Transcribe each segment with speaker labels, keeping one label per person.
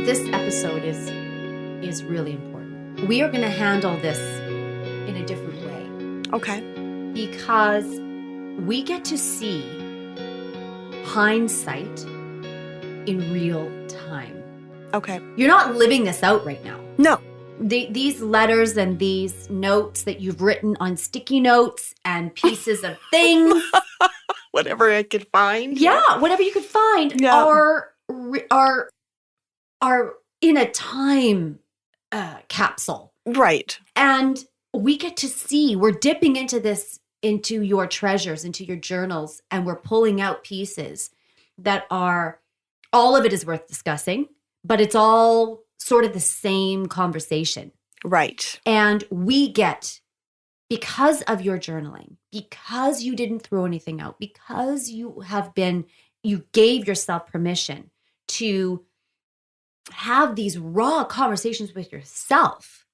Speaker 1: this episode is really important. We are going to handle this in a different way.
Speaker 2: Okay.
Speaker 1: Because we get to see hindsight in real time.
Speaker 2: Okay.
Speaker 1: You're not living this out right now.
Speaker 2: No.
Speaker 1: These letters and these notes that you've written on sticky notes and pieces of things.
Speaker 2: Whatever I could find.
Speaker 1: Yeah, whatever you could find are in a time capsule.
Speaker 2: Right.
Speaker 1: And we get to see, we're dipping into your treasures, into your journals, and we're pulling out pieces that are, all of it is worth discussing, but it's all sort of the same conversation.
Speaker 2: Right.
Speaker 1: And we get, because of your journaling, because you didn't throw anything out, because you gave yourself permission to have these raw conversations with yourself,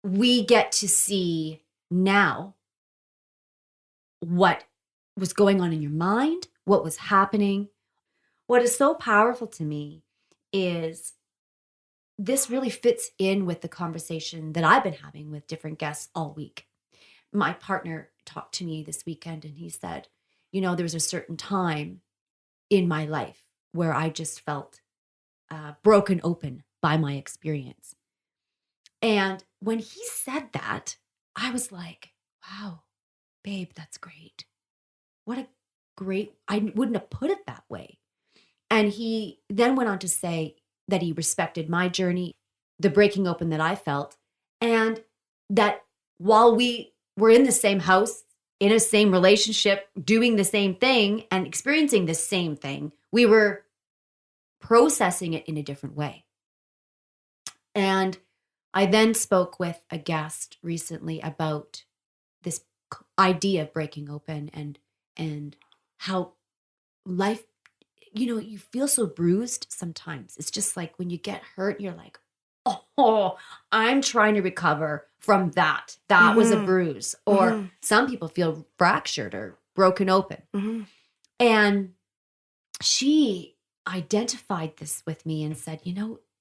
Speaker 1: we get to see now what was going on in your mind, what was happening. What is so powerful to me is this really fits in with the conversation that I've been having with different guests all week. My partner talked to me this weekend and he said, there was a certain time in my life where I just felt broken open by my experience. And when he said that, I was like, wow, babe, that's great. I wouldn't have put it that way. And he then went on to say that he respected my journey, the breaking open that I felt, and that while we were in the same house, in a same relationship, doing the same thing and experiencing the same thing, we were processing it in a different way. And I then spoke with a guest recently about this idea of breaking open and how life, you feel so bruised sometimes. It's just like when you get hurt, you're like, oh, I'm trying to recover from that. That was a bruise. Or some people feel fractured or broken open.
Speaker 2: Mm-hmm.
Speaker 1: And she identified this with me and said,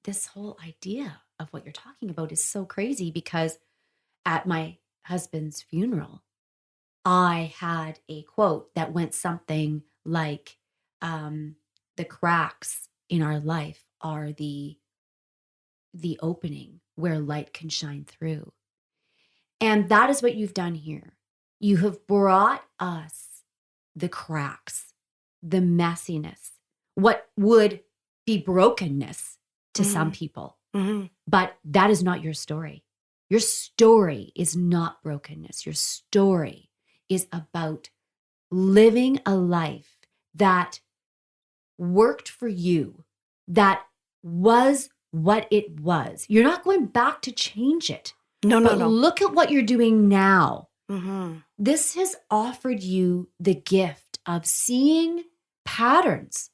Speaker 1: this whole idea of what you're talking about is so crazy, because at my husband's funeral, I had a quote that went something like, the cracks in our life are the opening where light can shine through. And that is what you've done here. You have brought us the cracks, the messiness, what would be brokenness to some people.
Speaker 2: Mm-hmm.
Speaker 1: But that is not your story. Your story is not brokenness. Your story is about living a life that worked for you, that was what it was. You're not going back to change it.
Speaker 2: No.
Speaker 1: Look at what you're doing now.
Speaker 2: Mm-hmm.
Speaker 1: This has offered you the gift of seeing patterns.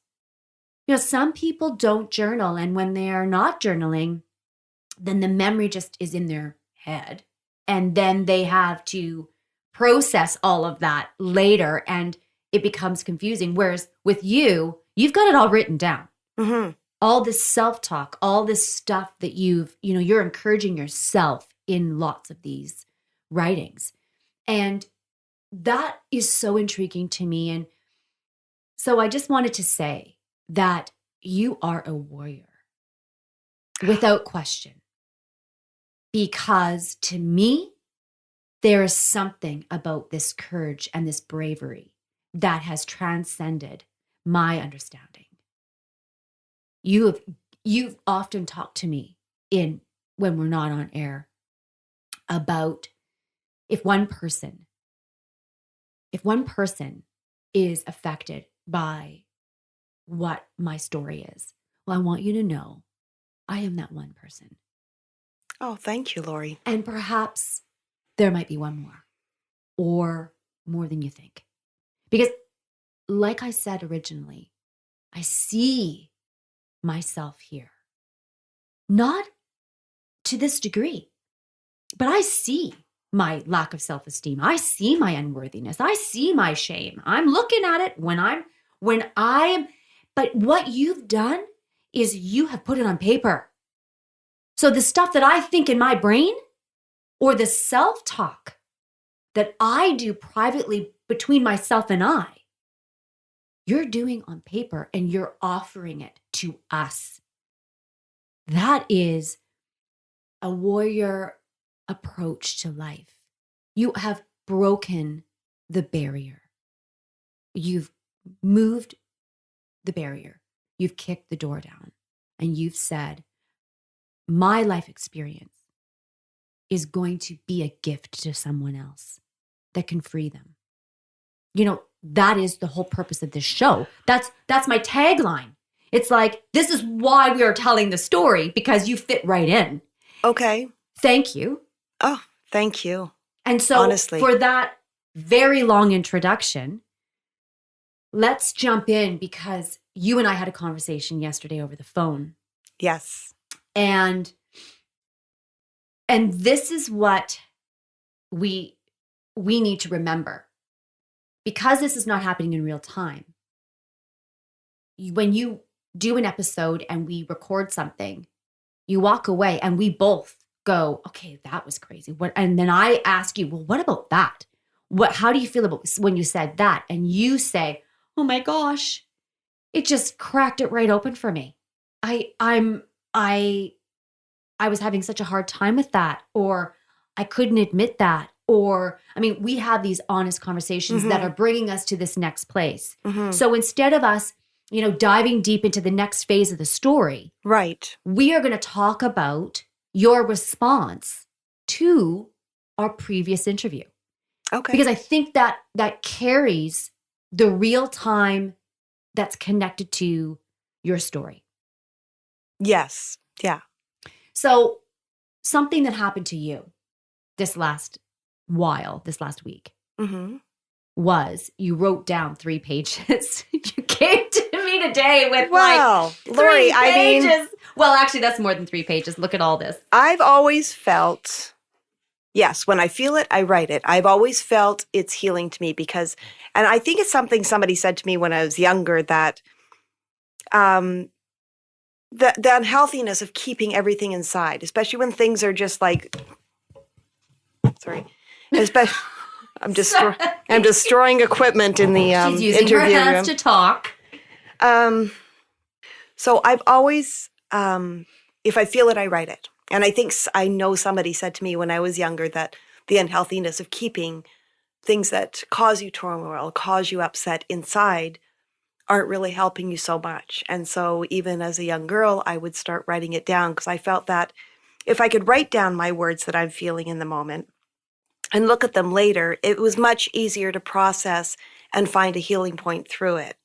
Speaker 1: Some people don't journal, and when they are not journaling, then the memory just is in their head. And then they have to process all of that later, and it becomes confusing. Whereas with you, you've got it all written down.
Speaker 2: Mm-hmm.
Speaker 1: All this self-talk, all this stuff that you're encouraging yourself in lots of these writings. And that is so intriguing to me. And so I just wanted to say that you are a warrior without question. Because to me, there is something about this courage and this bravery that has transcended my understanding. You've often talked to me when we're not on air about if one person is affected by what my story is, well, I want you to know I am that one person.
Speaker 2: Oh, thank you, Lori.
Speaker 1: And perhaps there might be one more, or more than you think. Because like I said originally, I see myself here. Not to this degree, but I see my lack of self-esteem. I see my unworthiness. I see my shame. I'm looking at it but what you've done is you have put it on paper. So the stuff that I think in my brain or the self-talk that I do privately between myself and I, you're doing on paper and you're offering it to us. That is a warrior approach to life. You have broken the barrier. You've moved the barrier. You've kicked the door down and you've said, my life experience is going to be a gift to someone else that can free them. You know, that is the whole purpose of this show. That's my tagline. It's like, this is why we are telling the story, because you fit right in.
Speaker 2: Okay.
Speaker 1: Thank you.
Speaker 2: Oh, thank you.
Speaker 1: And so
Speaker 2: honestly,
Speaker 1: for that very long introduction, let's jump in, because you and I had a conversation yesterday over the phone.
Speaker 2: Yes.
Speaker 1: And this is what we need to remember. Because this is not happening in real time. When you do an episode and we record something, you walk away and we both go, okay, that was crazy. And then I ask you, well, what about that? How do you feel about when you said that? And you say, oh my gosh, it just cracked it right open for me. I was having such a hard time with that, or I couldn't admit that. Or, I mean, we have these honest conversations that are bringing us to this next place. So instead of us, diving deep into the next phase of the story,
Speaker 2: right,
Speaker 1: we are going to talk about your response to our previous interview.
Speaker 2: Okay.
Speaker 1: Because I think that carries the real time that's connected to your story.
Speaker 2: Yes. Yeah.
Speaker 1: So something that happened to you this last week, was you wrote down 3 pages. You came to me today with
Speaker 2: Lori,
Speaker 1: 3 pages. Well, actually, that's more than 3 pages. Look at all this.
Speaker 2: I've always felt, yes, when I feel it, I write it. I've always felt it's healing to me because, and I think it's something somebody said to me when I was younger, that the unhealthiness of keeping everything inside, especially when things are just like, especially, I'm destroying equipment in the
Speaker 1: She's using
Speaker 2: interview
Speaker 1: her hands
Speaker 2: room
Speaker 1: to talk.
Speaker 2: So I've always, if I feel it, I write it. And I know somebody said to me when I was younger that the unhealthiness of keeping things that cause you turmoil, cause you upset inside, aren't really helping you so much. And so even as a young girl, I would start writing it down, because I felt that if I could write down my words that I'm feeling in the moment and look at them later, it was much easier to process and find a healing point through it.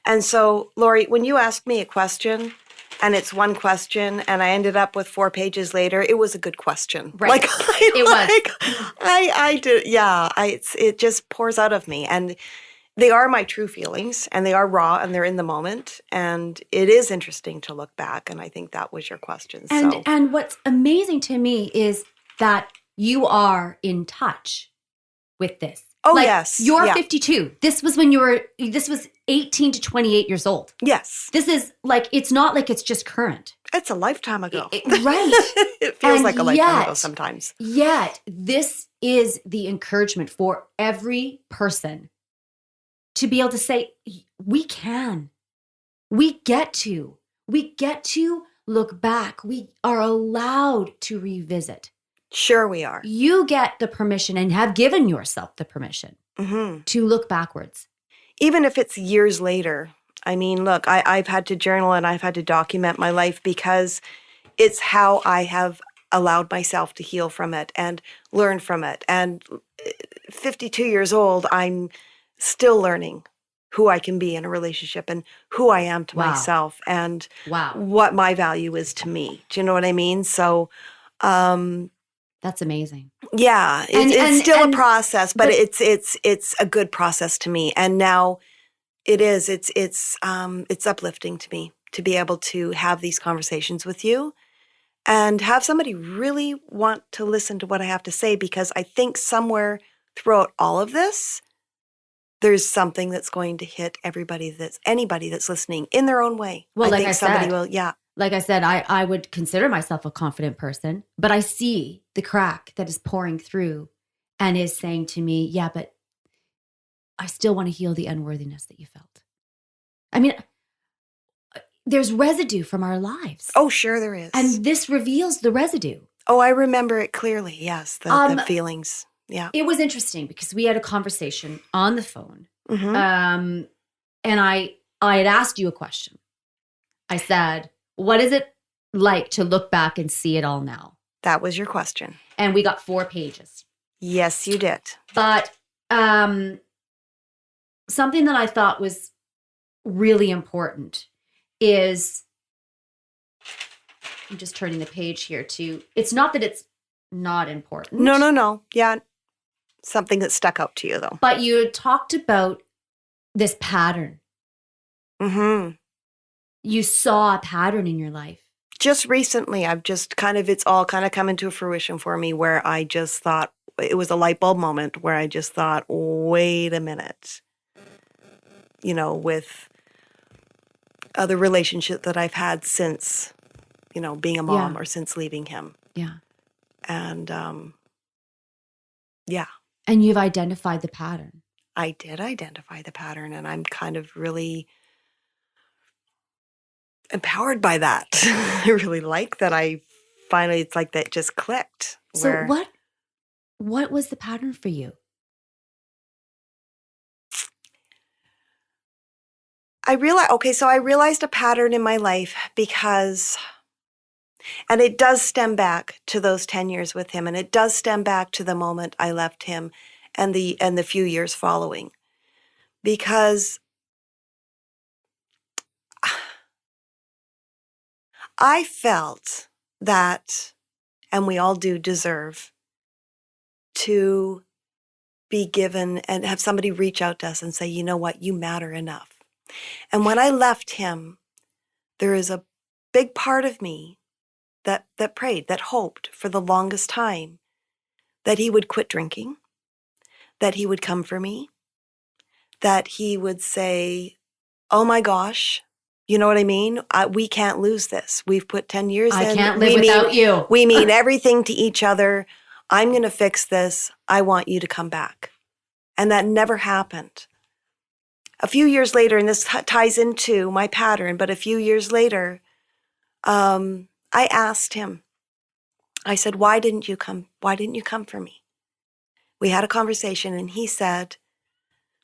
Speaker 2: And so, Lori, when you asked me a question, and it's one question, and I ended up with 4 pages later, it was a good question.
Speaker 1: Right.
Speaker 2: I did, yeah. It just pours out of me, and they are my true feelings, and they are raw, and they're in the moment, and it is interesting to look back, and I think that was your question.
Speaker 1: And what's amazing to me is that you are in touch with this.
Speaker 2: Oh, yes.
Speaker 1: You're 52. This was when this was 18 to 28 years old.
Speaker 2: Yes.
Speaker 1: This is it's not like it's just current.
Speaker 2: It's a lifetime ago.
Speaker 1: Right.
Speaker 2: It feels like a lifetime ago sometimes.
Speaker 1: Yet, this is the encouragement for every person to be able to say, we can. We get to look back. We are allowed to revisit.
Speaker 2: Sure we are.
Speaker 1: You get the permission and have given yourself the permission to look backwards.
Speaker 2: Even if it's years later. I mean, look, I've had to journal and I've had to document my life because it's how I have allowed myself to heal from it and learn from it. And 52 years old, I'm still learning who I can be in a relationship and who I am to myself and what my value is to me. Do you know what I mean? So,
Speaker 1: that's amazing.
Speaker 2: Yeah, it's still a process, but it's a good process to me. And now it's uplifting to me to be able to have these conversations with you and have somebody really want to listen to what I have to say, because I think somewhere throughout all of this, there's something that's going to hit anybody that's listening in their own way.
Speaker 1: Well,
Speaker 2: I think somebody will, yeah.
Speaker 1: Like I said, I would consider myself a confident person, but I see the crack that is pouring through and is saying to me, yeah, but I still want to heal the unworthiness that you felt. I mean, there's residue from our lives.
Speaker 2: Oh, sure there is.
Speaker 1: And this reveals the residue.
Speaker 2: Oh, I remember it clearly. Yes, the feelings. Yeah.
Speaker 1: It was interesting because we had a conversation on the phone.
Speaker 2: Mm-hmm.
Speaker 1: And I had asked you a question. I said, what is it like to look back and see it all now?
Speaker 2: That was your question.
Speaker 1: And we got 4 pages.
Speaker 2: Yes, you did.
Speaker 1: But something that I thought was really important is, I'm just turning the page here too. It's not that it's not important.
Speaker 2: No. Yeah. Something that stuck out to you, though.
Speaker 1: But you talked about this pattern.
Speaker 2: Mm-hmm.
Speaker 1: You saw a pattern in your life.
Speaker 2: Just recently, it's all kind of come into fruition for me where I just thought, it was a light bulb moment where I just thought, wait a minute. With the relationship that I've had since, being a mom or since leaving him.
Speaker 1: Yeah.
Speaker 2: And, yeah.
Speaker 1: And you've identified the pattern.
Speaker 2: I did identify the pattern, and I'm kind of really empowered by that. I really like that it's like that just clicked.
Speaker 1: So what was the pattern for you?
Speaker 2: I realized a pattern in my life and it does stem back to those 10 years with him, and it does stem back to the moment I left him and the few years following. Because I felt that, and we all do deserve, to be given and have somebody reach out to us and say, you know what, you matter enough. And when I left him, there is a big part of me that prayed, that hoped for the longest time that he would quit drinking, that he would come for me, that he would say, oh my gosh, you know what I mean? We can't lose this. We've put 10 years in.
Speaker 1: I can't live without you.
Speaker 2: We mean everything to each other. I'm going to fix this. I want you to come back. And that never happened. A few years later, and this ties into my pattern, but a few years later, I asked him, I said, why didn't you come? Why didn't you come for me? We had a conversation, and he said,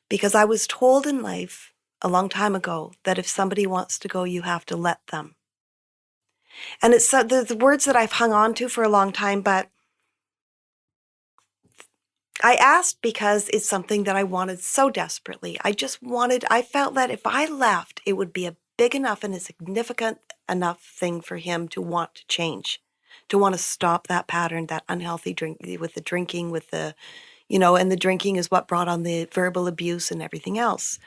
Speaker 2: because I was told in life a long time ago that if somebody wants to go, you have to let them. And it's the words that I've hung on to for a long time, but I asked because it's something that I wanted so desperately. I felt that if I left, it would be a big enough and a significant enough thing for him to want to change, to want to stop that pattern, that unhealthy drinking, and the drinking is what brought on the verbal abuse and everything else.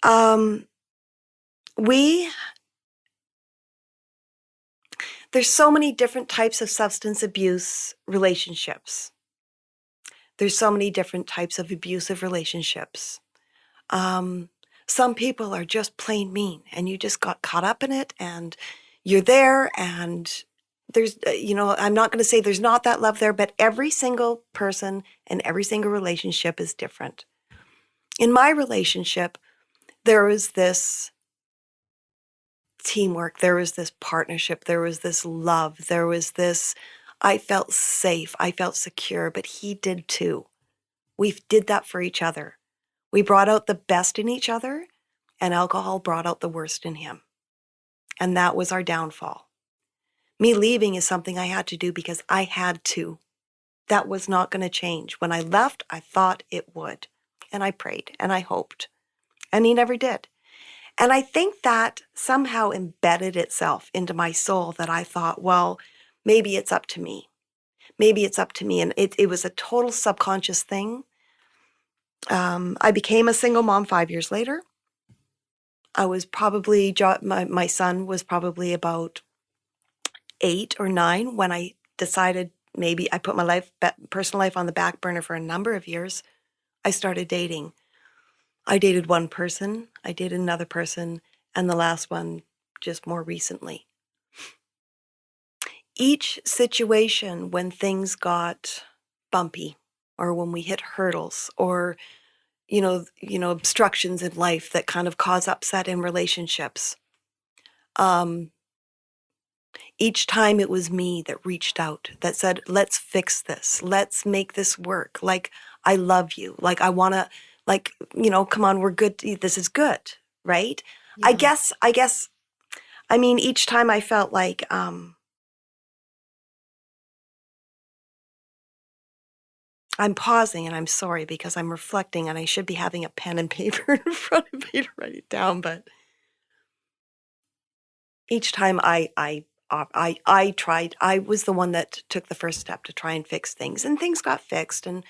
Speaker 2: There's so many different types of substance abuse relationships. There's so many different types of abusive relationships. Some people are just plain mean, and you just got caught up in it, and you're there, and there's, I'm not going to say there's not that love there, but every single person and every single relationship is different. In my relationship, there was this teamwork, there was this partnership, there was this love, there was this, I felt safe, I felt secure, but he did too. We did that for each other. We brought out the best in each other, and alcohol brought out the worst in him. And that was our downfall. Me leaving is something I had to do because I had to. That was not going to change. When I left, I thought it would. And I prayed and I hoped. And he never did. And I think that somehow embedded itself into my soul that I thought, well, maybe it's up to me. Maybe it's up to me. And it was a total subconscious thing. I became a single mom 5 years later. I was probably, my son was probably about 8 or 9 when I decided maybe I put my personal life on the back burner for a number of years. I started dating. I dated one person, I dated another person, and the last one just more recently. Each situation when things got bumpy or when we hit hurdles or obstructions in life that kind of cause upset in relationships. Each time it was me that reached out, that said, let's fix this. Let's make this work. Like, I love you. Like, I want to, like, come on, we're good. This is good. Right.
Speaker 1: Yeah.
Speaker 2: I mean, each time I felt like, I'm pausing and I'm sorry because I'm reflecting and I should be having a pen and paper in front of me to write it down. But each time I tried, I was the one that took the first step to try and fix things, and things got fixed. And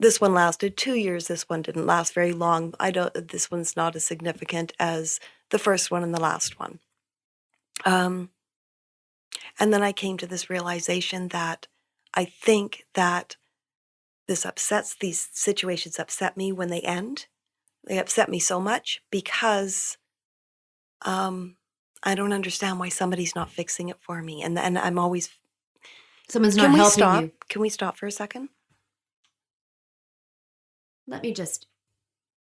Speaker 2: this one lasted 2 years. This one didn't last very long. This one's not as significant as the first one and the last one. And then I came to this realization that I think that these situations upset me when they end. They upset me so much because I don't understand why somebody's not fixing it for me. And I'm always...
Speaker 1: Someone's not helping
Speaker 2: stop?
Speaker 1: you.
Speaker 2: Can we stop for a second?
Speaker 1: Let me just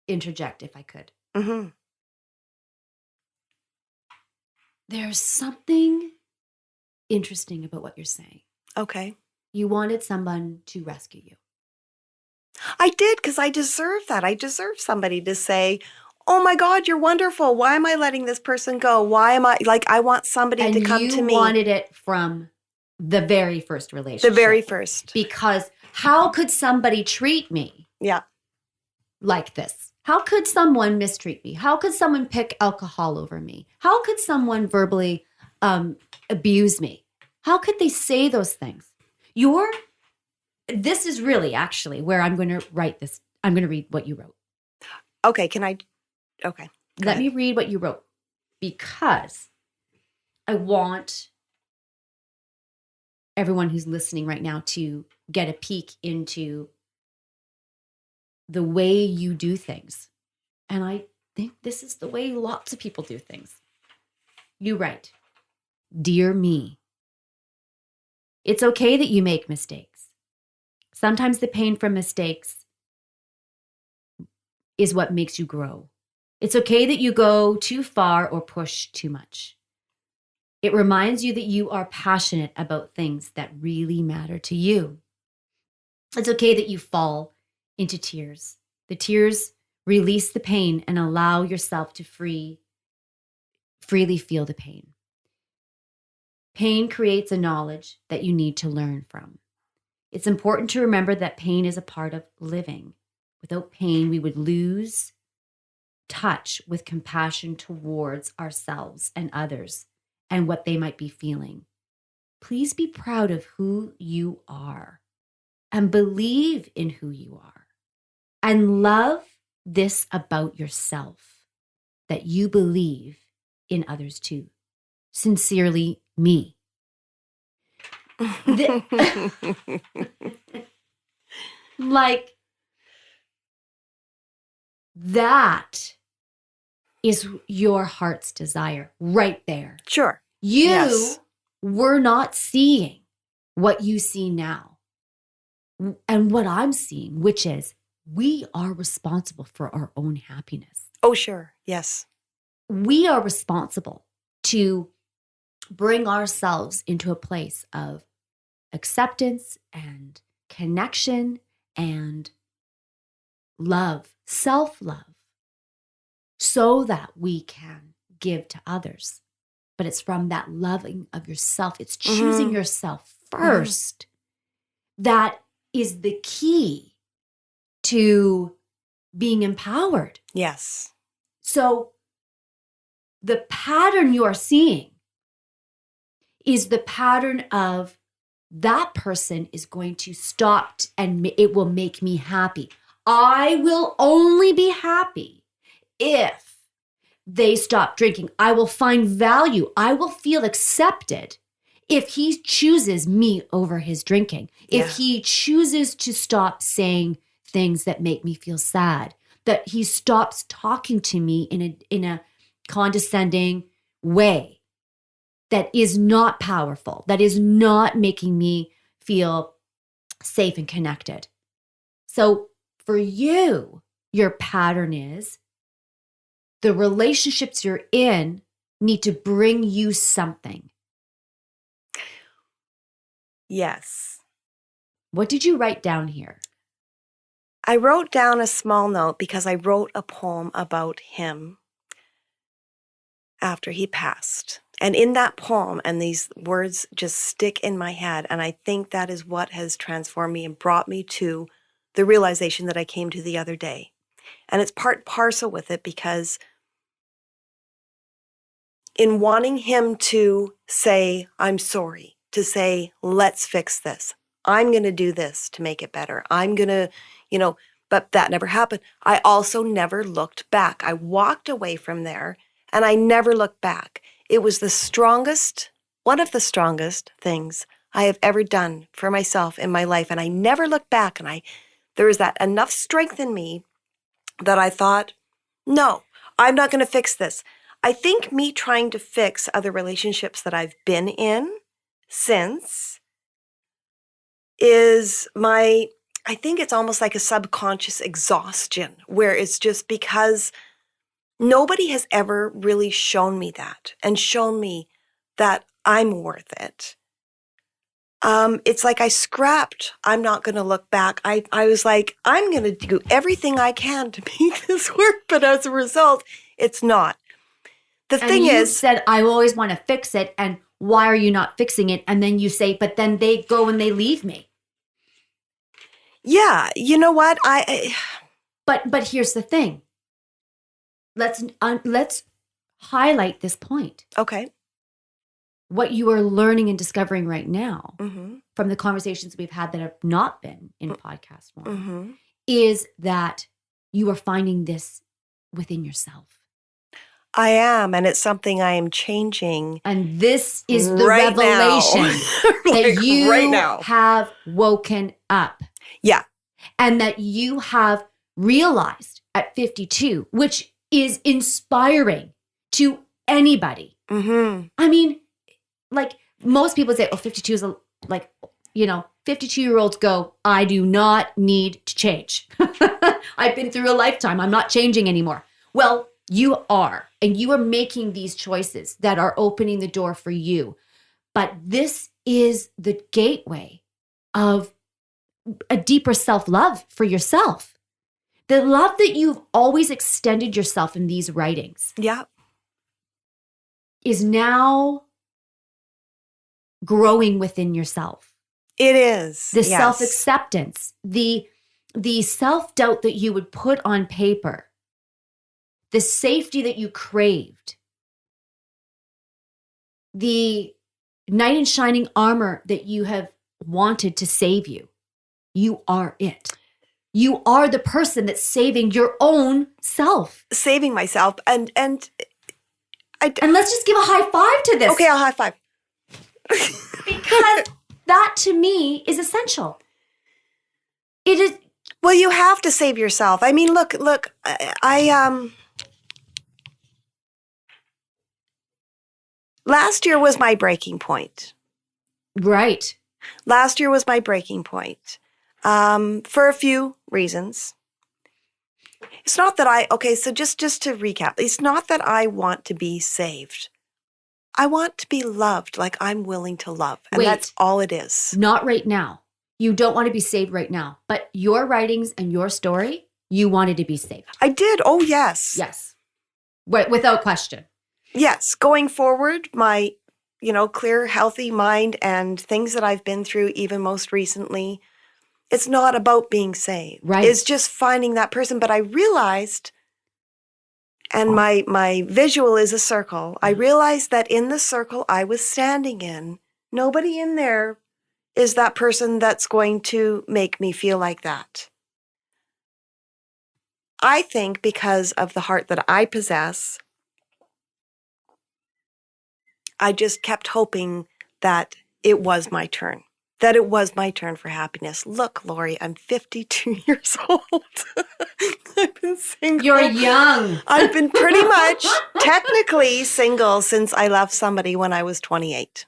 Speaker 1: interject if I could.
Speaker 2: Mm-hmm.
Speaker 1: There's something interesting about what you're saying.
Speaker 2: Okay.
Speaker 1: You wanted someone to rescue you.
Speaker 2: I did, because I deserve that. I deserve somebody to say, oh my God, you're wonderful. Why am I letting this person go? Why am I, like, I want somebody to come to me.
Speaker 1: And you wanted it from the very first relationship.
Speaker 2: The very first.
Speaker 1: Because how could somebody treat me like this? How could someone mistreat me? How could someone pick alcohol over me? How could someone verbally abuse me? How could they say those things? This is really actually where I'm going to write this. I'm going to read what you wrote.
Speaker 2: Okay, okay.
Speaker 1: Let me read what you wrote, because I want everyone who's listening right now to get a peek into the way you do things. And I think this is the way lots of people do things. You write, "Dear me, it's okay that you make mistakes. Sometimes the pain from mistakes is what makes you grow. It's okay that you go too far or push too much. It reminds you that you are passionate about things that really matter to you. It's okay that you fall into tears. The tears release the pain and allow yourself to freely feel the pain. Pain creates a knowledge that you need to learn from. It's important to remember that pain is a part of living. Without pain, we would lose touch with compassion towards ourselves and others and what they might be feeling. Please be proud of who you are and believe in who you are, and love this about yourself, that you believe in others too. Sincerely, me." Like, that is your heart's desire right there.
Speaker 2: Sure.
Speaker 1: You were not seeing what you see now. And what I'm seeing, which is we are responsible for our own happiness.
Speaker 2: Oh, sure. Yes.
Speaker 1: We are responsible to bring ourselves into a place of acceptance and connection and love, self-love, so that we can give to others. But it's from that loving of yourself. It's choosing yourself first. That is the key to being empowered.
Speaker 2: Yes.
Speaker 1: So the pattern you're seeing is the pattern of that person is going to stop and it will make me happy. I will only be happy if they stop drinking. I will find value. I will feel accepted if he chooses me over his drinking. If he chooses to stop saying things that make me feel sad. that he stops talking to me in a condescending way that is not powerful, that is not making me feel safe and connected. So for you, your pattern is the relationships you're in need to bring you something.
Speaker 2: Yes.
Speaker 1: What did you write down here?
Speaker 2: I wrote down a small note because I wrote a poem about him after he passed. And in that poem, and these words just stick in my head, and I think that is what has transformed me and brought me to the realization that I came to the other day. And it's part parcel with it because in wanting him to say, I'm sorry, to say, let's fix this. I'm going to do this to make it better. I'm going to, but that never happened. I also never looked back. I walked away from there and I never looked back. It was one of the strongest things I have ever done for myself in my life. And I never looked back. And there was that enough strength in me that I thought, no, I'm not going to fix this. I think me trying to fix other relationships that I've been in since is I think it's almost like a subconscious exhaustion where it's just because nobody has ever really shown me that and shown me that I'm worth it. It's like I scrapped, I'm not going to look back. I was like, I'm going to do everything I can to make this work. But as a result, it's not. The thing is,
Speaker 1: said, I always want to fix it. And why are you not fixing it? And then you say, but then they go and they leave me.
Speaker 2: Yeah. You know what?
Speaker 1: But here's the thing. Let's highlight this point.
Speaker 2: Okay.
Speaker 1: What you are learning and discovering right now
Speaker 2: Mm-hmm.
Speaker 1: from the conversations we've had that have not been in podcast form
Speaker 2: Mm-hmm.
Speaker 1: is that you are finding this within yourself.
Speaker 2: I am, and it's something I am changing.
Speaker 1: And this is the
Speaker 2: right
Speaker 1: revelation that you
Speaker 2: right now
Speaker 1: have woken up.
Speaker 2: Yeah.
Speaker 1: And that you have realized at 52, which is inspiring to anybody.
Speaker 2: Mm-hmm.
Speaker 1: I mean, like most people say, 52 is 52-year-olds go, I do not need to change. I've been through a lifetime. I'm not changing anymore. Well, you are, and you are making these choices that are opening the door for you. But this is the gateway of a deeper self-love for yourself. The love that you've always extended yourself in these writings.
Speaker 2: Yeah.
Speaker 1: Is now growing within yourself.
Speaker 2: It is.
Speaker 1: The
Speaker 2: yes.
Speaker 1: self-acceptance, the self-doubt that you would put on paper, the safety that you craved, the knight in shining armor that you have wanted to save you. You are it. You are the person that's saving your own self.
Speaker 2: Saving myself. And
Speaker 1: let's just give a high five to this.
Speaker 2: Okay, I'll high five.
Speaker 1: Because that to me is essential. It is.
Speaker 2: Well, you have to save yourself. I mean, look, last year was my breaking point.
Speaker 1: Right.
Speaker 2: Last year was my breaking point. For a few reasons. It's not that so just to recap, it's not that I want to be saved. I want to be loved like I'm willing to love. And that's all it is.
Speaker 1: Not right now. You don't want to be saved right now. But your writings and your story, you wanted to be saved.
Speaker 2: I did. Oh, yes.
Speaker 1: Yes. Without question.
Speaker 2: Yes. Going forward, my, clear, healthy mind and things that I've been through, even most recently, it's not about being saved.
Speaker 1: Right.
Speaker 2: It's just finding that person. But I realized, and my visual is a circle, I realized that in the circle I was standing in, nobody in there is that person that's going to make me feel like that. I think because of the heart that I possess, I just kept hoping that it was my turn. that it was my turn for happiness. Look, Lori, I'm 52 years old. I've been single.
Speaker 1: You're young.
Speaker 2: I've been pretty much technically single since I left somebody when I was 28.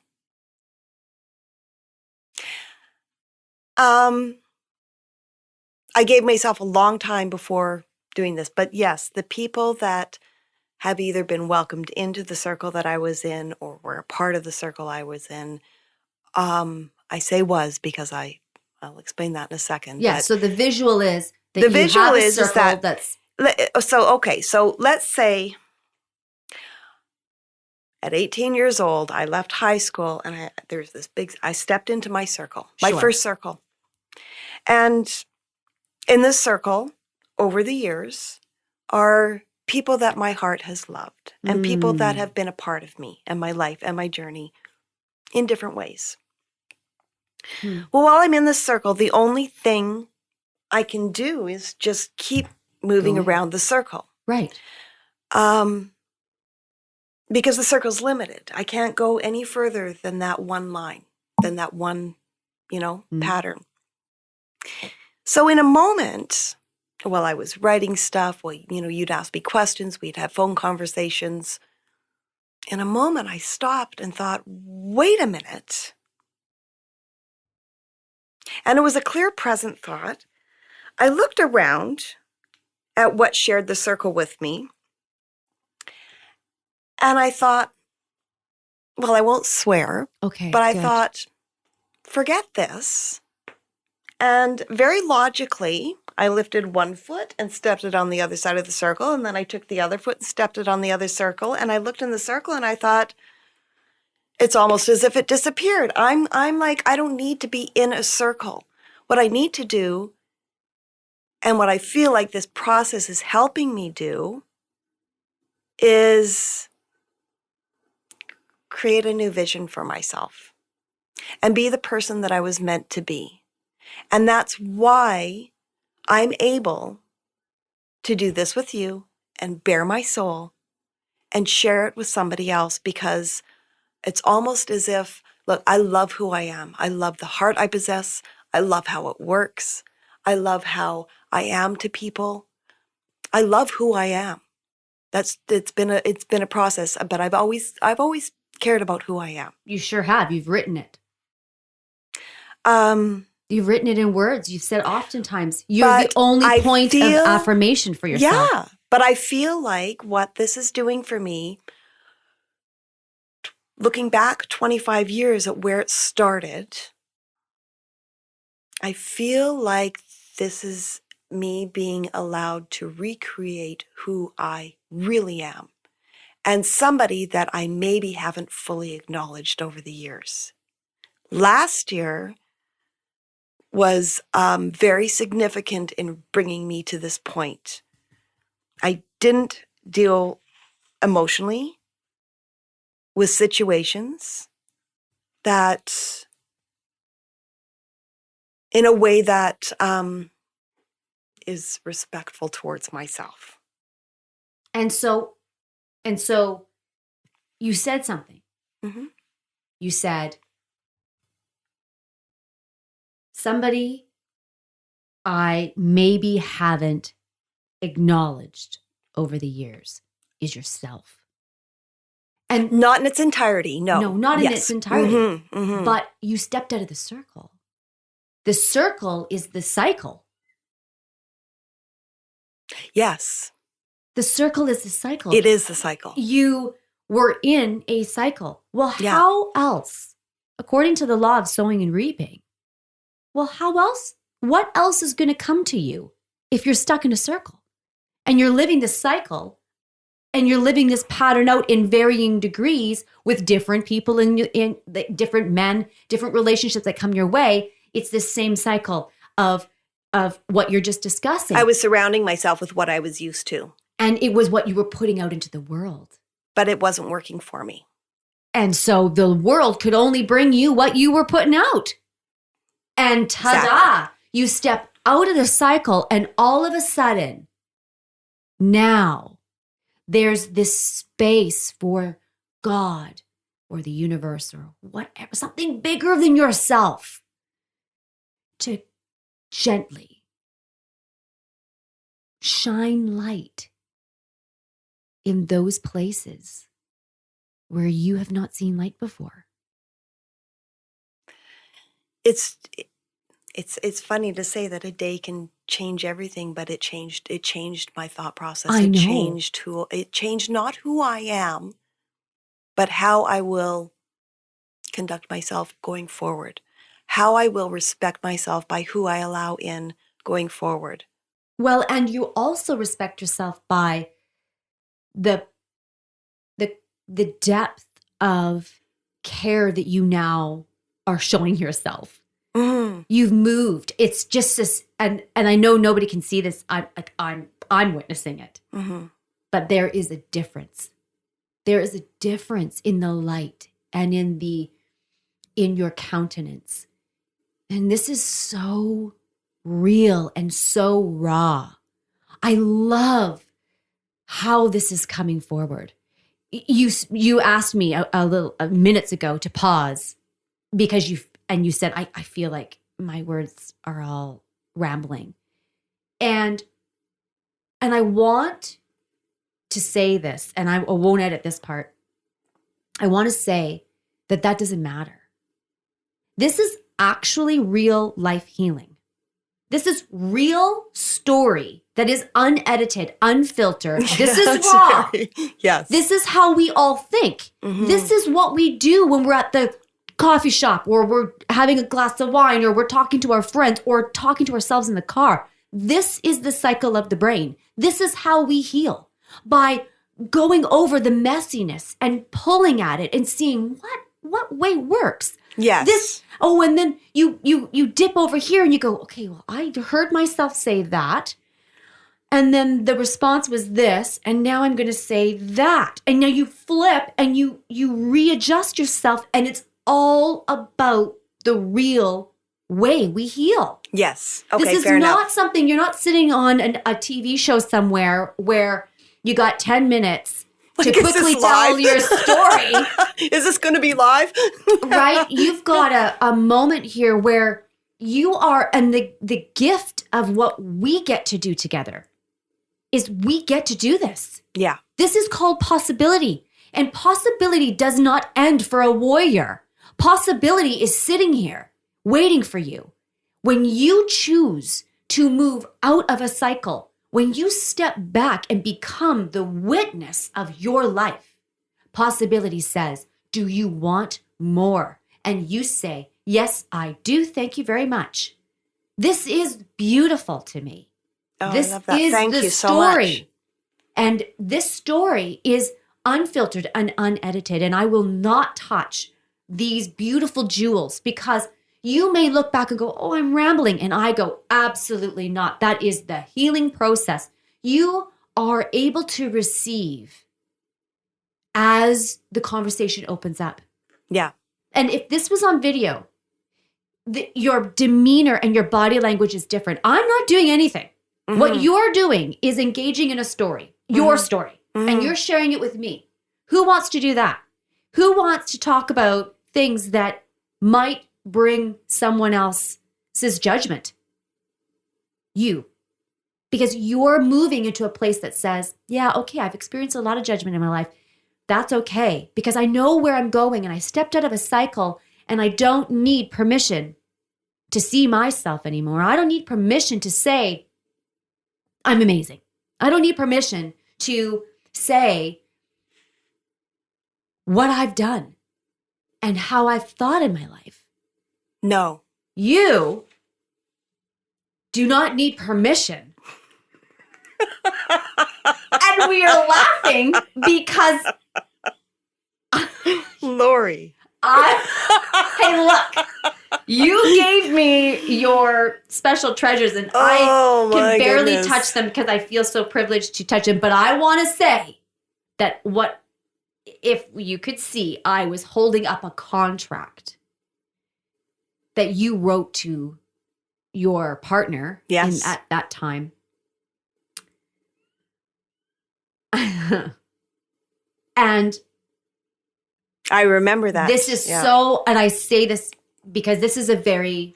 Speaker 2: I gave myself a long time before doing this, but yes, the people that have either been welcomed into the circle that I was in or were a part of the circle I was in, I say was because I'll explain that in a second.
Speaker 1: Yeah,
Speaker 2: but
Speaker 1: so the visual is that
Speaker 2: the
Speaker 1: you
Speaker 2: visual
Speaker 1: have a
Speaker 2: is
Speaker 1: circle
Speaker 2: that
Speaker 1: that's
Speaker 2: so let's say at 18 years old, I left high school and I stepped into my circle, my
Speaker 1: Sure.
Speaker 2: first circle. And in this circle, over the years, are people that my heart has loved and people that have been a part of me and my life and my journey in different ways. Well, while I'm in this circle, the only thing I can do is just keep moving around the circle.
Speaker 1: right.
Speaker 2: Because the circle's limited. I can't go any further than that one line, than that one, pattern. So in a moment, while I was writing stuff, you'd ask me questions, we'd have phone conversations. In a moment, I stopped and thought, wait a minute. And it was a clear, present thought. I looked around at what shared the circle with me. And I thought, well, I won't swear,
Speaker 1: Okay.
Speaker 2: but I
Speaker 1: good.
Speaker 2: thought, forget this. And very logically, I lifted one foot and stepped it on the other side of the circle. And then I took the other foot and stepped it on the other circle. And I looked in the circle and I thought, it's almost as if it disappeared. I'm like, I don't need to be in a circle. What I need to do, and what I feel like this process is helping me do, is create a new vision for myself and be the person that I was meant to be. And that's why I'm able to do this with you and bare my soul and share it with somebody else, because it's almost as if, look, I love who I am. I love the heart I possess. I love how it works. I love how I am to people. I love who I am. It's been a process, but I've always cared about who I am.
Speaker 1: You sure have. You've written it.
Speaker 2: Um,
Speaker 1: You've written it in words. You've said oftentimes you're the
Speaker 2: But
Speaker 1: only
Speaker 2: I
Speaker 1: point of
Speaker 2: feel-
Speaker 1: affirmation for yourself.
Speaker 2: yeah, but I feel like what this is doing for me, looking back 25 years at where it started, I feel like this is me being allowed to recreate who I really am and somebody that I maybe haven't fully acknowledged over the years. Last year was very significant in bringing me to this point. I didn't deal emotionally with situations that, in a way that is respectful towards myself.
Speaker 1: And so you said something.
Speaker 2: Mm-hmm.
Speaker 1: You said, somebody I maybe haven't acknowledged over the years is yourself. And
Speaker 2: Not in its entirety, no.
Speaker 1: No, not in
Speaker 2: Yes.
Speaker 1: its entirety.
Speaker 2: Mm-hmm, mm-hmm.
Speaker 1: But you stepped out of the circle. The circle is the cycle.
Speaker 2: Yes,
Speaker 1: The circle is the cycle.
Speaker 2: it is the cycle.
Speaker 1: You were in a cycle. Well,
Speaker 2: Yeah.
Speaker 1: how else? According to the law of sowing and reaping. Well, how else? What else is going to come to you if you're stuck in a circle and you're living this cycle and you're living this pattern out in varying degrees with different people in different men, different relationships that come your way? It's this same cycle of what you're just discussing.
Speaker 2: I was surrounding myself with what I was used to,
Speaker 1: And it was what you were putting out into the world.
Speaker 2: but it wasn't working for me.
Speaker 1: And so the world could only bring you what you were putting out. And ta-da,
Speaker 2: Exactly.
Speaker 1: you step out of the cycle, and all of a sudden, now there's this space for God or the universe or whatever, something bigger than yourself to gently shine light in those places where you have not seen light before.
Speaker 2: It's funny to say that a day can change everything, but it changed my thought process.
Speaker 1: I know.
Speaker 2: It changed not who I am, but how I will conduct myself going forward. How I will respect myself by who I allow in going forward.
Speaker 1: Well, and you also respect yourself by the depth of care that you now are showing yourself.
Speaker 2: Mm-hmm.
Speaker 1: You've moved. It's just this, and I know nobody can see this. I'm witnessing it.
Speaker 2: Mm-hmm.
Speaker 1: But there is a difference. There is a difference in the light and in your countenance. And this is so real and so raw. I love how this is coming forward. You asked me a minutes ago to pause because you said, I feel like my words are all rambling. And I want to say this, and I won't edit this part. I want to say that doesn't matter. This is actually real life healing. This is real story that is unedited, unfiltered. This is raw.
Speaker 2: Yes.
Speaker 1: This is how we all think.
Speaker 2: Mm-hmm.
Speaker 1: This is what we do when we're at the coffee shop, or we're having a glass of wine, or we're talking to our friends, or talking to ourselves in the car. This is the cycle of the brain. This is how we heal, by going over the messiness and pulling at it and seeing what way works.
Speaker 2: Yes.
Speaker 1: And then you dip over here and you go, okay, well, I heard myself say that. And then the response was this, and now I'm going to say that. And now you flip and you readjust yourself, and it's all about the real way we heal.
Speaker 2: Yes. Okay,
Speaker 1: this is
Speaker 2: fair
Speaker 1: not
Speaker 2: enough.
Speaker 1: something, you're not sitting on a TV show somewhere where you got 10 minutes to quickly tell your story.
Speaker 2: Is this going to be live?
Speaker 1: Right? You've got a moment here where you are, and the gift of what we get to do together is we get to do this.
Speaker 2: Yeah.
Speaker 1: This is called possibility. And possibility does not end for a warrior. Possibility is sitting here waiting for you. When you choose to move out of a cycle, when you step back and become the witness of your life, possibility says, do you want more? And you say, yes, I do. Thank you very much. This is beautiful to me.
Speaker 2: Oh,
Speaker 1: this
Speaker 2: I love that.
Speaker 1: is
Speaker 2: Thank
Speaker 1: the
Speaker 2: you so
Speaker 1: story.
Speaker 2: much.
Speaker 1: And this story is unfiltered and unedited. And I will not touch these beautiful jewels, because you may look back and go, oh, I'm rambling. And I go, absolutely not. That is the healing process. You are able to receive as the conversation opens up.
Speaker 2: Yeah.
Speaker 1: And if this was on video, your demeanor and your body language is different. I'm not doing anything. Mm-hmm. What you're doing is engaging in a story, your story, and you're sharing it with me. Who wants to do that? Who wants to talk about things that might bring someone else's judgment? You. Because you're moving into a place that says, yeah, okay, I've experienced a lot of judgment in my life. That's okay, because I know where I'm going, and I stepped out of a cycle, and I don't need permission to see myself anymore. I don't need permission to say I'm amazing. I don't need permission to say what I've done and how I've thought in my life.
Speaker 2: No.
Speaker 1: You do not need permission. And we are laughing because
Speaker 2: Lori.
Speaker 1: Hey, look, you gave me your special treasures, and I can barely touch them because I feel so privileged to touch them. But I want to say that if you could see, I was holding up a contract that you wrote to your partner at that time. And
Speaker 2: I remember that.
Speaker 1: This is so, and I say this because this is a very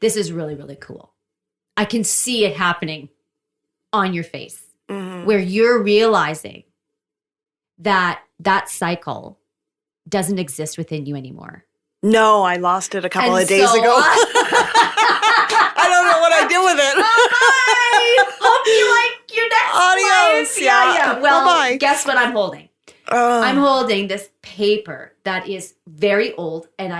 Speaker 1: this is really, really cool. I can see it happening on your face where you're realizing that that cycle doesn't exist within you anymore.
Speaker 2: No, I lost it a couple
Speaker 1: And
Speaker 2: of days
Speaker 1: so-
Speaker 2: ago. I don't know what I do with it.
Speaker 1: Bye. Hope you like your next
Speaker 2: Adios.
Speaker 1: life.
Speaker 2: Yeah.
Speaker 1: Well,
Speaker 2: Bye-bye.
Speaker 1: guess what I'm holding? I'm holding this paper that is very old, and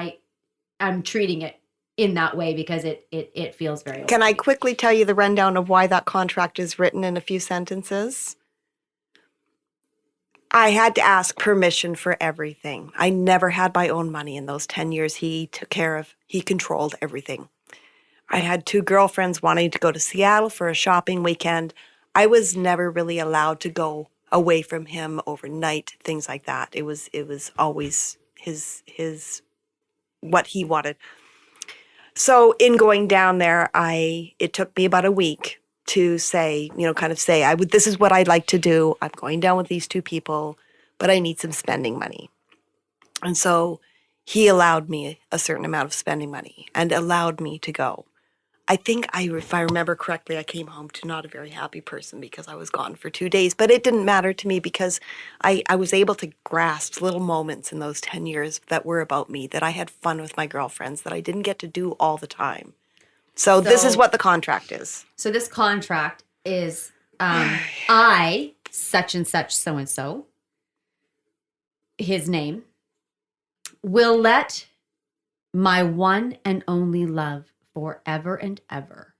Speaker 1: I'm treating it in that way because it feels very old.
Speaker 2: Can
Speaker 1: to
Speaker 2: I
Speaker 1: me.
Speaker 2: quickly tell you the rundown of why that contract is written in a few sentences? I had to ask permission for everything. I never had my own money in those 10 years. He controlled everything. I had 2 girlfriends wanting to go to Seattle for a shopping weekend. I was never really allowed to go away from him overnight, things like that. It was always his what he wanted. So in going down there, it took me about a week to say, this is what I'd like to do. I'm going down with these 2 people, but I need some spending money. And so he allowed me a certain amount of spending money and allowed me to go. I think if I remember correctly, I came home to not a very happy person because I was gone for 2 days, but it didn't matter to me because I was able to grasp little moments in those 10 years that were about me, that I had fun with my girlfriends, that I didn't get to do all the time. So this is what the contract is.
Speaker 1: So this contract is I, such and such, so and so, his name, will let my one and only love forever and ever,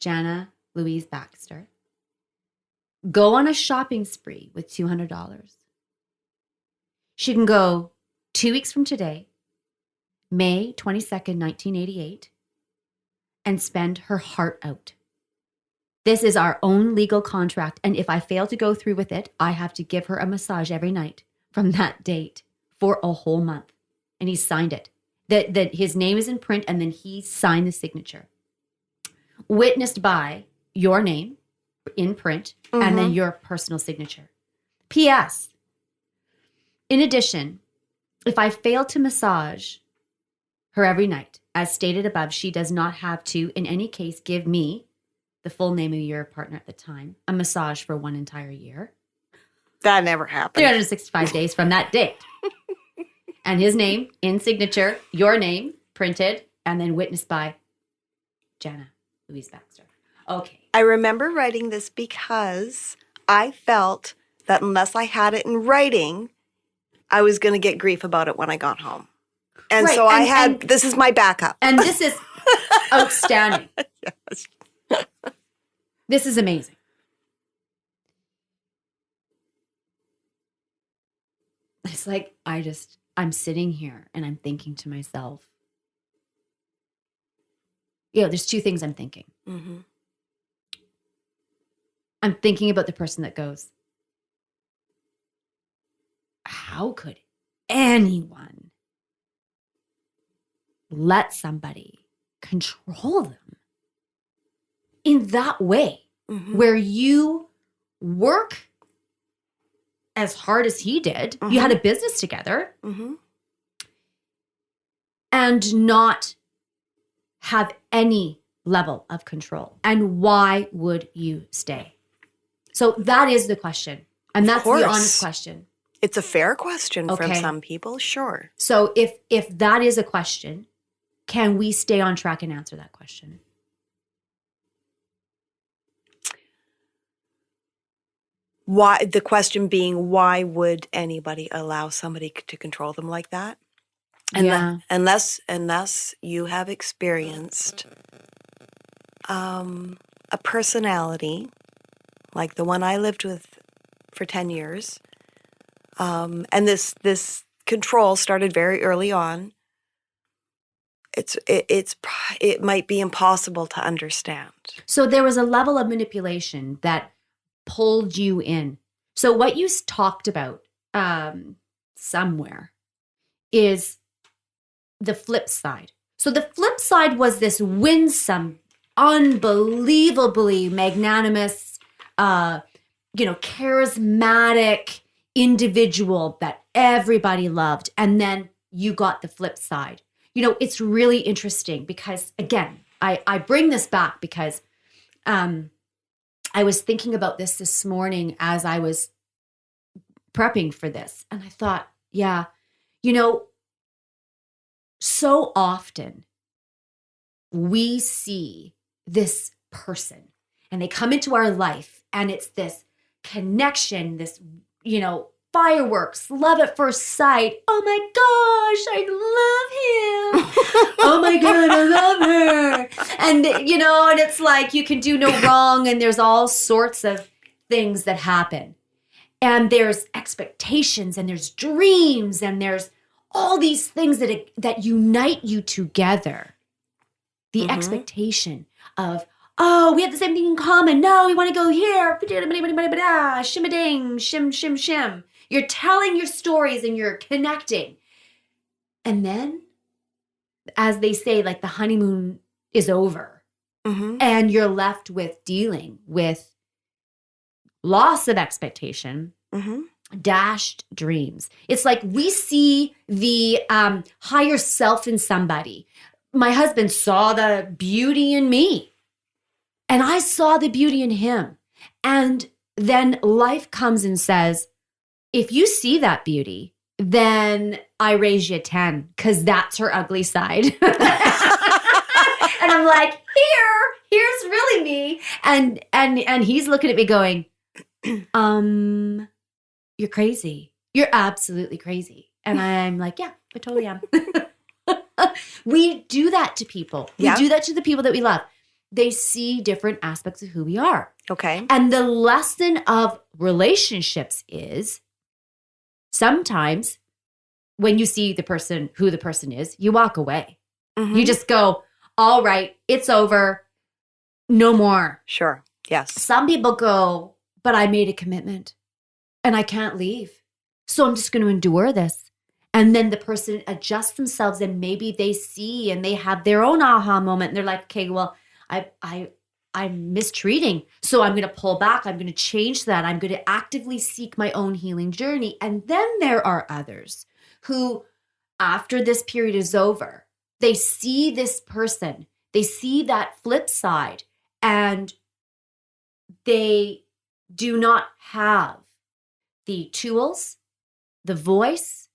Speaker 1: Jana Louise Baxter, go on a shopping spree with $200. She can go 2 weeks from today, May 22nd, 1988, and spend her heart out. This is our own legal contract, and if I fail to go through with it, I have to give her a massage every night from that date for a whole month. And he signed it. That his name is in print, and then he signed the signature. Witnessed by your name in print, and then your personal signature. P.S. In addition, if I fail to massage her every night, as stated above, she does not have to, in any case, give me, the full name of your partner at the time, a massage for 1 entire year.
Speaker 2: That never happened.
Speaker 1: 365 days from that date. And his name in signature, your name printed, and then witnessed by Jana Louise Baxter. Okay.
Speaker 2: I remember writing this because I felt that unless I had it in writing, I was going to get grief about it when I got home. And
Speaker 1: Right,
Speaker 2: so
Speaker 1: and
Speaker 2: this is my backup.
Speaker 1: And this is outstanding.
Speaker 2: Yes.
Speaker 1: This is amazing. It's like I'm sitting here and I'm thinking to myself, there's 2 things I'm thinking.
Speaker 2: Mm-hmm.
Speaker 1: I'm thinking about the person that goes, how could anyone let somebody control them in that way, where you work as hard as he did, you had a business together, and not have any level of control? And why would you stay? So that is the question. And that's the honest question.
Speaker 2: It's a fair question from
Speaker 1: Okay.
Speaker 2: some people, sure.
Speaker 1: So if that is a question, can we stay on track and answer that question?
Speaker 2: Why, the question being, why would anybody allow somebody to control them like that? And unless you have experienced a personality like the one I lived with for 10 years, and this control started very early on, it might be impossible to understand.
Speaker 1: So there was a level of manipulation that pulled you in. So what you talked about somewhere is the flip side. So the flip side was this winsome, unbelievably magnanimous, charismatic individual that everybody loved. And then you got the flip side. it's really interesting because, again, I bring this back because I was thinking about this morning as I was prepping for this. And I thought, yeah, so often we see this person and they come into our life and it's this connection, this, fireworks, love at first sight. Oh my gosh, I love him. Oh my God, I love her. And, and it's like you can do no wrong and there's all sorts of things that happen. And there's expectations and there's dreams and there's all these things that unite you together. The expectation of, oh, we have the same thing in common. No, we want to go here. Shim-a-ding, shim, shim, shim. You're telling your stories and you're connecting. And then, as they say, like the honeymoon is over. And you're left with dealing with loss of expectation, dashed dreams. It's like we see the higher self in somebody. My husband saw the beauty in me, and I saw the beauty in him. And then life comes and says, if you see that beauty, then I raise you 10 because that's her ugly side. And I'm like, here's really me. And he's looking at me going, you're crazy. You're absolutely crazy. And I'm like, yeah, I totally am. We do that to people. We do that to the people that we love. They see different aspects of who we are.
Speaker 2: Okay.
Speaker 1: And the lesson of relationships is sometimes when you see who the person is, you walk away. You just go, all right, it's over. No more.
Speaker 2: Sure. Yes.
Speaker 1: Some people go, but I made a commitment and I can't leave. So I'm just going to endure this. And then the person adjusts themselves and maybe they see and they have their own aha moment. And they're like, okay, well, I'm mistreating. So I'm going to pull back. I'm going to change that. I'm going to actively seek my own healing journey. And then there are others who, after this period is over, they see this person, they see that flip side, and they do not have the tools, the voice,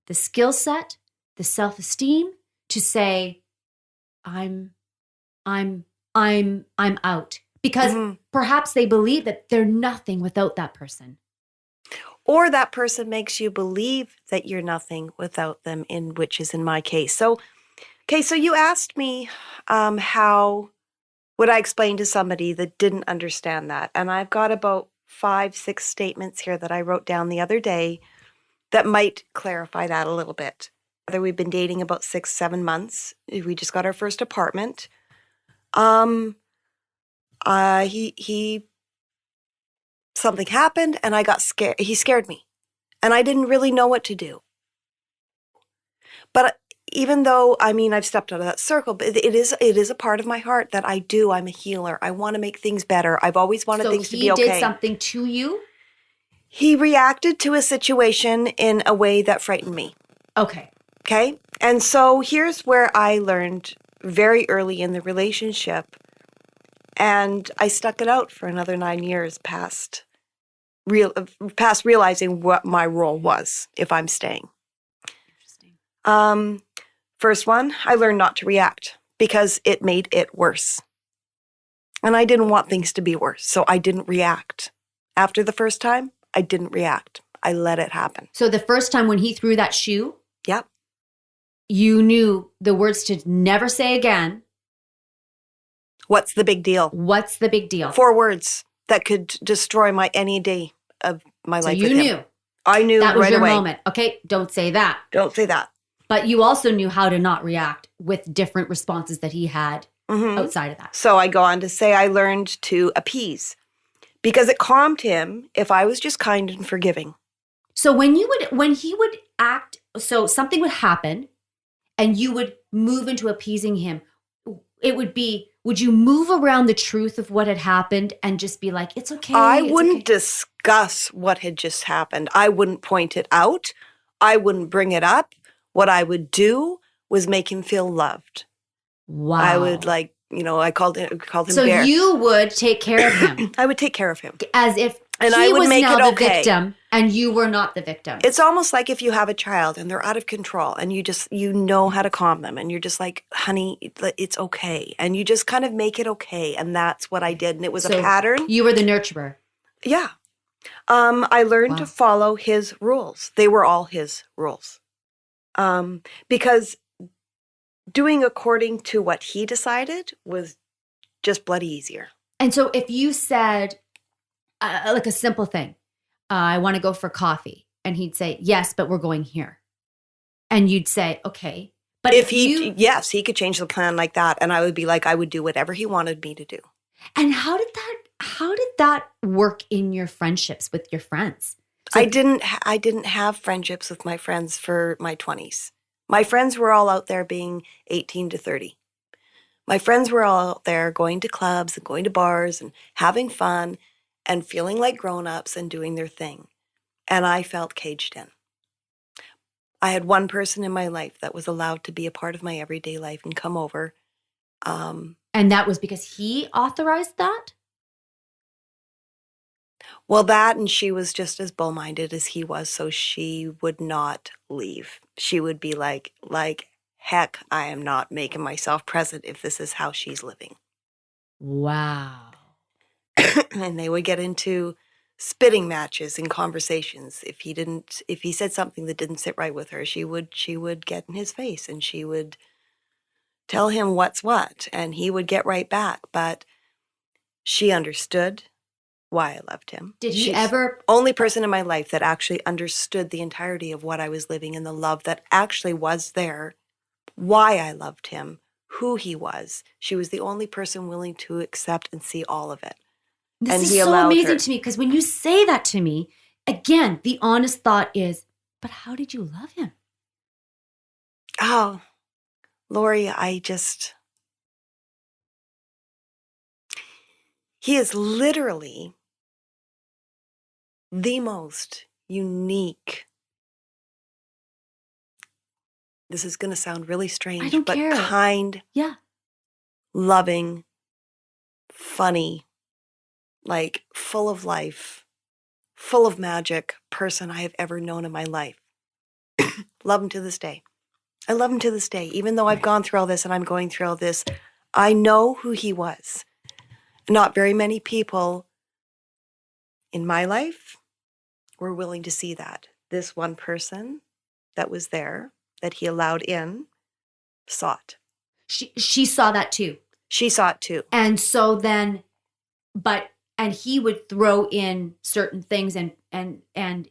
Speaker 1: the skill set, the self-esteem to say, I'm out. Because perhaps they believe that they're nothing without that person.
Speaker 2: Or that person makes you believe that you're nothing without them, which is in my case. So you asked me how would I explain to somebody that didn't understand that? And I've got about 5-6 statements here that I wrote down the other day that might clarify that a little bit. We've been dating about 6-7 months. We just got our first apartment. He something happened and I got scared. He scared me and I didn't really know what to do. But even though, I've stepped out of that circle, but it is a part of my heart that I'm a healer. I want to make things better. I've always wanted things to be okay.
Speaker 1: So he did something to you?
Speaker 2: He reacted to a situation in a way that frightened me.
Speaker 1: Okay.
Speaker 2: Okay. And so here's where I learned very early in the relationship, and I stuck it out for another 9 years past realizing what my role was if I'm staying.
Speaker 1: Interesting.
Speaker 2: First one, I learned not to react because it made it worse. And I didn't want things to be worse, so I didn't react. After the first time, I didn't react. I let it happen.
Speaker 1: So the first time when he threw that shoe,
Speaker 2: yep,
Speaker 1: you knew the words to never say again.
Speaker 2: What's the big deal?
Speaker 1: What's the big deal?
Speaker 2: 4 words that could destroy any day of my life with him.
Speaker 1: So you knew.
Speaker 2: I knew
Speaker 1: that was
Speaker 2: right
Speaker 1: your
Speaker 2: away.
Speaker 1: moment. Okay, don't say that.
Speaker 2: Don't say that.
Speaker 1: But you also knew how to not react with different responses that he had outside of that.
Speaker 2: So I go on to say I learned to appease because it calmed him if I was just kind and forgiving.
Speaker 1: So when he would act, so something would happen and you would move into appeasing him, would you move around the truth of what had happened and just be like, it's okay?
Speaker 2: I wouldn't discuss what had just happened. I wouldn't point it out. I wouldn't bring it up. What I would do was make him feel loved.
Speaker 1: Wow.
Speaker 2: I would like, I called him
Speaker 1: So
Speaker 2: Bear.
Speaker 1: you would take care of him.
Speaker 2: I would take care of him.
Speaker 1: As if
Speaker 2: And
Speaker 1: he
Speaker 2: I would
Speaker 1: was
Speaker 2: make
Speaker 1: now
Speaker 2: it
Speaker 1: the
Speaker 2: okay.
Speaker 1: victim and you were not the victim.
Speaker 2: It's almost like if you have a child and they're out of control and you know how to calm them and you're just like, honey, it's okay. And you just kind of make it okay. And that's what I did. And it was
Speaker 1: So
Speaker 2: a pattern.
Speaker 1: You were the nurturer.
Speaker 2: Yeah. I learned to follow his rules. They were all his rules. Because doing according to what he decided was just bloody easier.
Speaker 1: And so if you said, like a simple thing, I want to go for coffee. And he'd say, yes, but we're going here. And you'd say, okay. But
Speaker 2: yes, he could change the plan like that. And I would be like, I would do whatever he wanted me to do.
Speaker 1: And how did that work in your friendships with your friends? So
Speaker 2: I didn't have friendships with my friends for my 20s. My friends were all out there being 18 to 30. My friends were all out there going to clubs and going to bars and having fun and feeling like grown-ups and doing their thing. And I felt caged in. I had one person in my life that was allowed to be a part of my everyday life and come over.
Speaker 1: And that was because he authorized that?
Speaker 2: Well, that, and she was just as bull-minded as he was, so she would not leave. She would be like, heck, I am not making myself present if this is how she's living.
Speaker 1: Wow.
Speaker 2: And they would get into spitting matches and conversations. If he said something that didn't sit right with her, she would get in his face and she would tell him what's what, and he would get right back. But she understood why I loved him.
Speaker 1: Did he
Speaker 2: She's
Speaker 1: ever?
Speaker 2: Only person in my life that actually understood the entirety of what I was living and the love that actually was there, why I loved him, who he was. She was the only person willing to accept and see all of it.
Speaker 1: This
Speaker 2: and
Speaker 1: is
Speaker 2: he
Speaker 1: so
Speaker 2: allowed
Speaker 1: amazing
Speaker 2: her.
Speaker 1: to me because when you say that to me, again, the honest thought is, but how did you love him?
Speaker 2: Oh, Lori, he is literally the most unique. This is going to sound really strange,
Speaker 1: I don't
Speaker 2: but
Speaker 1: care.
Speaker 2: kind,
Speaker 1: Yeah.
Speaker 2: loving, funny, like full of life, full of magic person I have ever known in my life. Love him to this day. I love him to this day. Even though I've gone through all this and I'm going through all this, I know who he was. Not very many people in my life were willing to see that. This one person that was there, that he allowed in, saw it.
Speaker 1: She saw that too.
Speaker 2: She saw it too.
Speaker 1: And so then, and he would throw in certain things and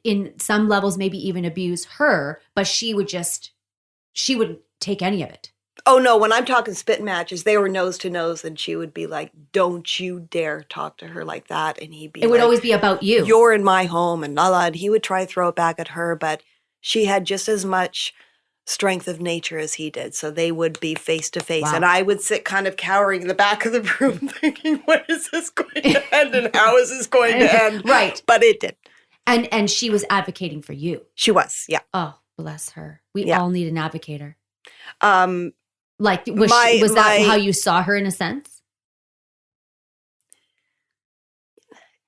Speaker 1: in some levels maybe even abuse her, but she wouldn't take any of it.
Speaker 2: Oh no, when I'm talking spit matches, they were nose to nose and she would be like, don't you dare talk to her like that. And he'd be
Speaker 1: It would always be about you.
Speaker 2: You're in my home and and he would try to throw it back at her, but she had just as much strength of nature as he did. So they would be face to face.
Speaker 1: Wow.
Speaker 2: And I would sit kind of cowering in the back of the room thinking, when is this going to end and how is this going to end?
Speaker 1: Right.
Speaker 2: But it did.
Speaker 1: And she was advocating for you.
Speaker 2: She was, yeah.
Speaker 1: Oh, bless her. We all need an advocator.
Speaker 2: Like
Speaker 1: was that how you saw her in a sense?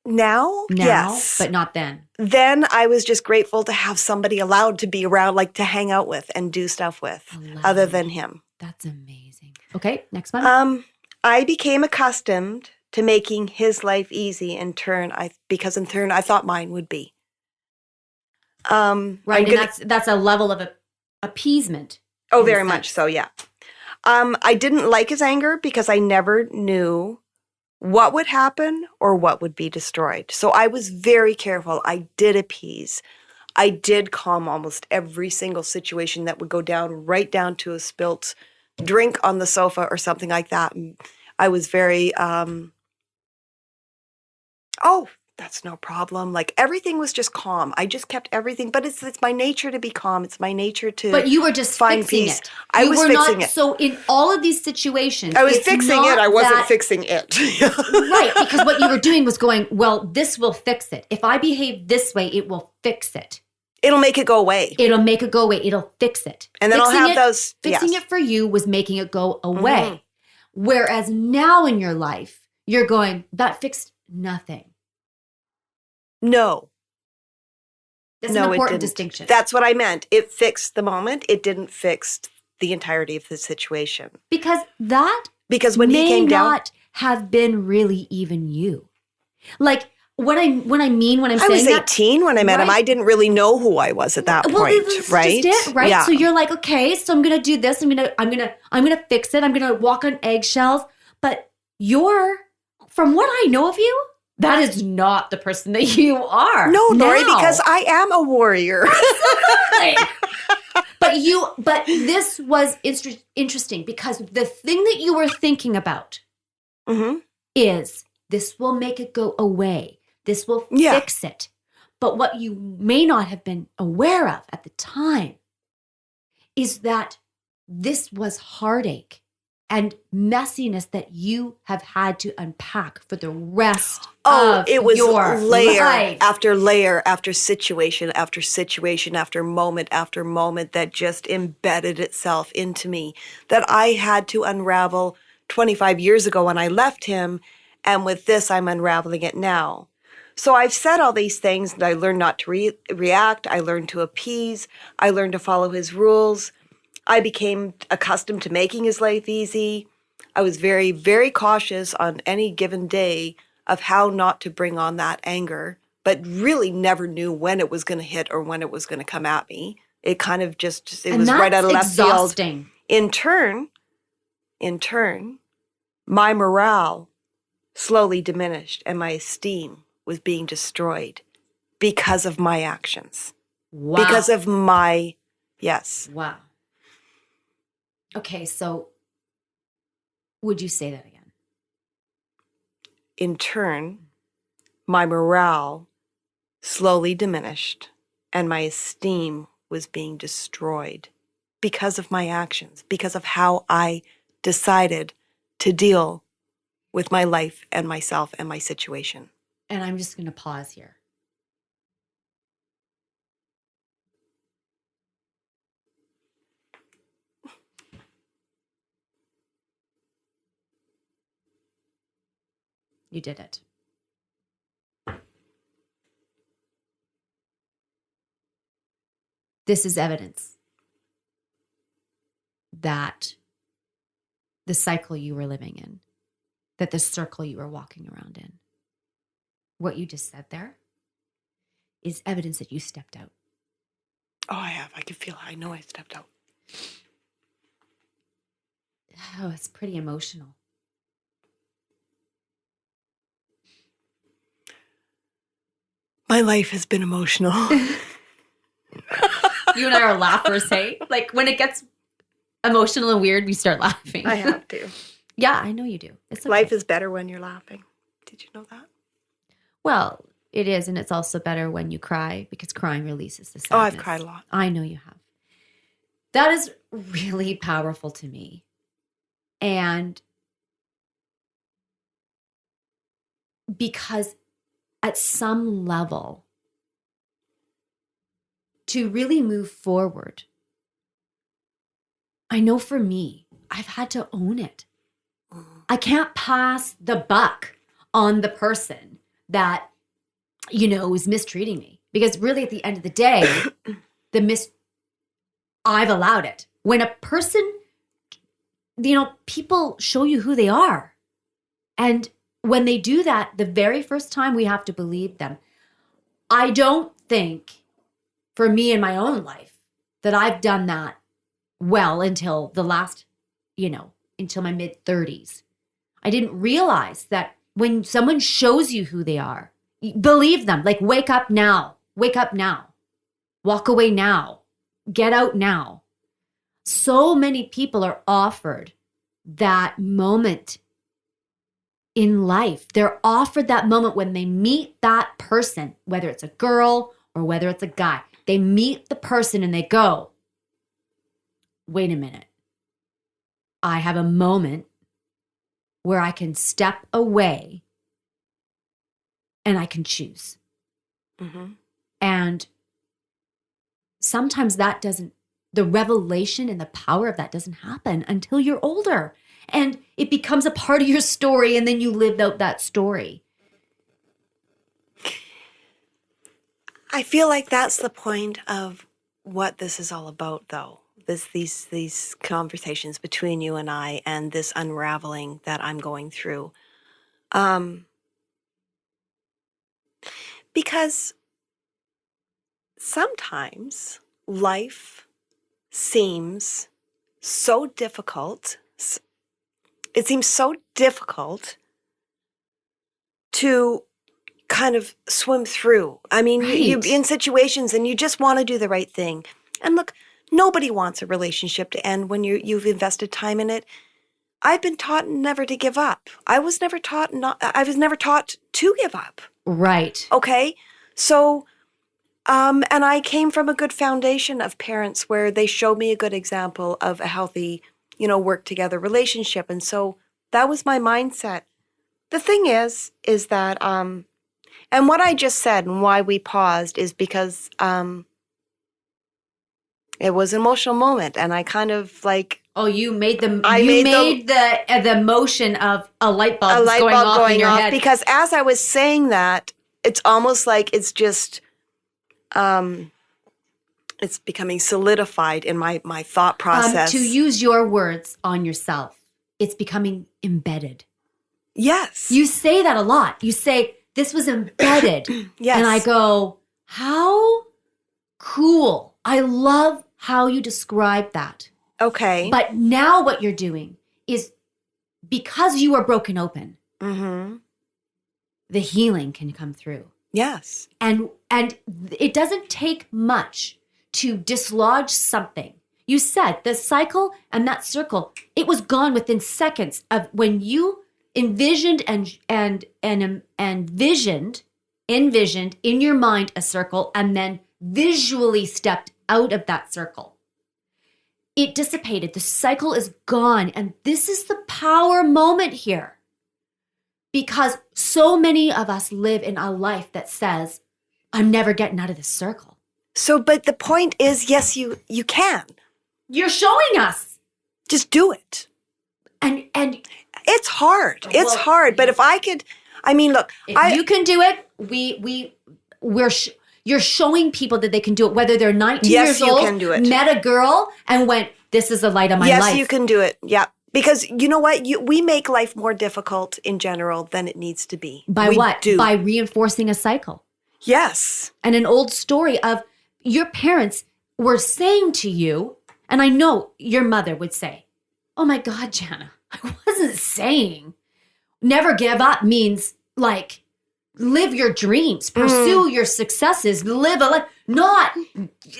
Speaker 2: Now, yes.
Speaker 1: But not then.
Speaker 2: Then I was just grateful to have somebody allowed to be around, like to hang out with and do stuff with, other than him.
Speaker 1: That's amazing. Okay, next one.
Speaker 2: I became accustomed to making his life easy because in turn I thought mine would be.
Speaker 1: Right, and that's a level of appeasement.
Speaker 2: Oh, very much so, yeah. I didn't like his anger because I never knew what would happen or what would be destroyed. So I was very careful. I did appease. I did calm almost every single situation that would go down, right down to a spilt drink on the sofa or something like that. And I was very, that's no problem. Like everything was just calm. I just kept everything, but it's my nature to be calm. It's my nature to
Speaker 1: But you were just
Speaker 2: find
Speaker 1: fixing
Speaker 2: peace.
Speaker 1: it.
Speaker 2: I was fixing it.
Speaker 1: So in all of these situations,
Speaker 2: I was fixing it. I wasn't fixing it.
Speaker 1: Right, because what you were doing was going, well, this will fix it. If I behave this way, it will fix it.
Speaker 2: It'll make it go away.
Speaker 1: It'll make it go away. It'll fix it.
Speaker 2: And then
Speaker 1: Fixing
Speaker 2: I'll have those.
Speaker 1: Fixing
Speaker 2: yes.
Speaker 1: it for you was making it go away. Whereas now in your life, you're going, that fixed nothing.
Speaker 2: No.
Speaker 1: That's
Speaker 2: No,
Speaker 1: an
Speaker 2: it
Speaker 1: important
Speaker 2: didn't.
Speaker 1: distinction.
Speaker 2: That's what I meant. It fixed the moment. It didn't fix the entirety of the situation.
Speaker 1: Because that
Speaker 2: when he came down,
Speaker 1: may not have been really even you. Like what I mean when I'm
Speaker 2: I
Speaker 1: saying
Speaker 2: was 18 when I met him.
Speaker 1: Right.
Speaker 2: I didn't really know who I was at that point,
Speaker 1: this is
Speaker 2: right?
Speaker 1: just it, right?
Speaker 2: Yeah.
Speaker 1: So you're like, okay, so I'm gonna do this. I'm gonna fix it. I'm gonna walk on eggshells. But from what I know of you, that is not the person that you are.
Speaker 2: No, Lori,
Speaker 1: now.
Speaker 2: because I am a warrior.
Speaker 1: But this was interesting because the thing that you were thinking about is this will make it go away. This will fix it. But what you may not have been aware of at the time is that this was heartache and messiness that you have had to unpack for the rest of
Speaker 2: it was
Speaker 1: your
Speaker 2: layer
Speaker 1: life.
Speaker 2: after layer after situation after situation after moment that just embedded itself into me that I had to unravel 25 years ago when I left him. And with this, I'm unraveling it now. So I've said all these things, and I learned not to react. I learned to appease. I learned to follow his rules. I became accustomed to making his life easy. I was very, very cautious on any given day of how not to bring on that anger, but really never knew when it was going to hit or when it was going to come at me. It kind of it was right out of left
Speaker 1: exhausting.
Speaker 2: field. In turn, my morale slowly diminished and my esteem was being destroyed because of my actions.
Speaker 1: Wow.
Speaker 2: Because of my, yes.
Speaker 1: Wow. Okay, so would you say that again?
Speaker 2: In turn, my morale slowly diminished and my esteem was being destroyed because of my actions, because of how I decided to deal with my life and myself and my situation.
Speaker 1: And I'm just going to pause here. You did it. This is evidence that the cycle you were living in, that the circle you were walking around in, what you just said there is evidence that you stepped out.
Speaker 2: Oh, I have. I can feel it. I know I stepped out.
Speaker 1: Oh, it's pretty emotional.
Speaker 2: My life has been emotional.
Speaker 1: You and I are laughers, hey? Like when it gets emotional and weird, we start laughing.
Speaker 2: I have to.
Speaker 1: Yeah, I know you do. It's okay.
Speaker 2: Life is better when you're laughing. Did you know that?
Speaker 1: Well, it is, and it's also better when you cry because crying releases the sadness.
Speaker 2: Oh, I've cried a lot.
Speaker 1: I know you have. That is really powerful to me. And because at some level, to really move forward, I know for me, I've had to own it. I can't pass the buck on the person that, is mistreating me. Because really at the end of the day, I've allowed it. When a person, people show you who they are. And when they do that, the very first time we have to believe them. I don't think, for me in my own life, that I've done that well until the last, until my mid-30s. I didn't realize that when someone shows you who they are, believe them. Like, wake up now. Wake up now. Walk away now. Get out now. So many people are offered that moment in life. They're offered that moment when they meet that person, whether it's a girl or whether it's a guy. They meet the person and they go, wait a minute. I have a moment where I can step away and I can choose.
Speaker 2: Mm-hmm.
Speaker 1: And sometimes the revelation and the power of that doesn't happen until you're older. And it becomes a part of your story, and then you live out that story.
Speaker 2: I feel like that's the point of what this is all about, though. These conversations between you and I, and this unraveling that I'm going through. Because sometimes life seems so difficult. It seems so difficult to kind of swim through. I mean, you're
Speaker 1: Right.
Speaker 2: in situations and you just want to do the right thing. And look, nobody wants a relationship to end when you've invested time in it. I've been taught never to give up. I was never taught to give up.
Speaker 1: Right.
Speaker 2: Okay? So, and I came from a good foundation of parents where they showed me a good example of a healthy, work together relationship. And so that was my mindset. The thing is that, and what I just said and why we paused is because it was an emotional moment, and I kind of like.
Speaker 1: Oh, you made the motion of a light bulb going off in your head.
Speaker 2: Because as I was saying that, it's almost like it's just, it's becoming solidified in my thought process.
Speaker 1: To use your words on yourself, it's becoming embedded.
Speaker 2: Yes.
Speaker 1: You say that a lot. You say, this was embedded.
Speaker 2: Yes.
Speaker 1: And I go, how cool. I love how you describe that.
Speaker 2: Okay.
Speaker 1: But now what you're doing is, because you are broken open, the healing can come through.
Speaker 2: Yes.
Speaker 1: And it doesn't take much to dislodge something. You said the cycle and that circle, it was gone within seconds of when you envisioned and envisioned in your mind a circle, and then visually stepped out of that circle. It dissipated. The cycle is gone. And this is the power moment here. Because so many of us live in a life that says, I'm never getting out of this circle.
Speaker 2: So, but the point is, yes, you can.
Speaker 1: You're showing us.
Speaker 2: Just do it.
Speaker 1: And
Speaker 2: it's hard. It's hard. But if I could, look.
Speaker 1: If you can do it, you're showing people that they can do it, whether they're 19 years old,
Speaker 2: can do it.
Speaker 1: Met a girl and went, this is the light of my life.
Speaker 2: Yes, you can do it. Yeah. Because you know what? We make life more difficult in general than it needs to be.
Speaker 1: By what? By reinforcing a cycle.
Speaker 2: Yes.
Speaker 1: And an old story of your parents were saying to you, and I know your mother would say, oh my God, Jana, I wasn't saying. Never give up means like, live your dreams, pursue your successes, live a life, not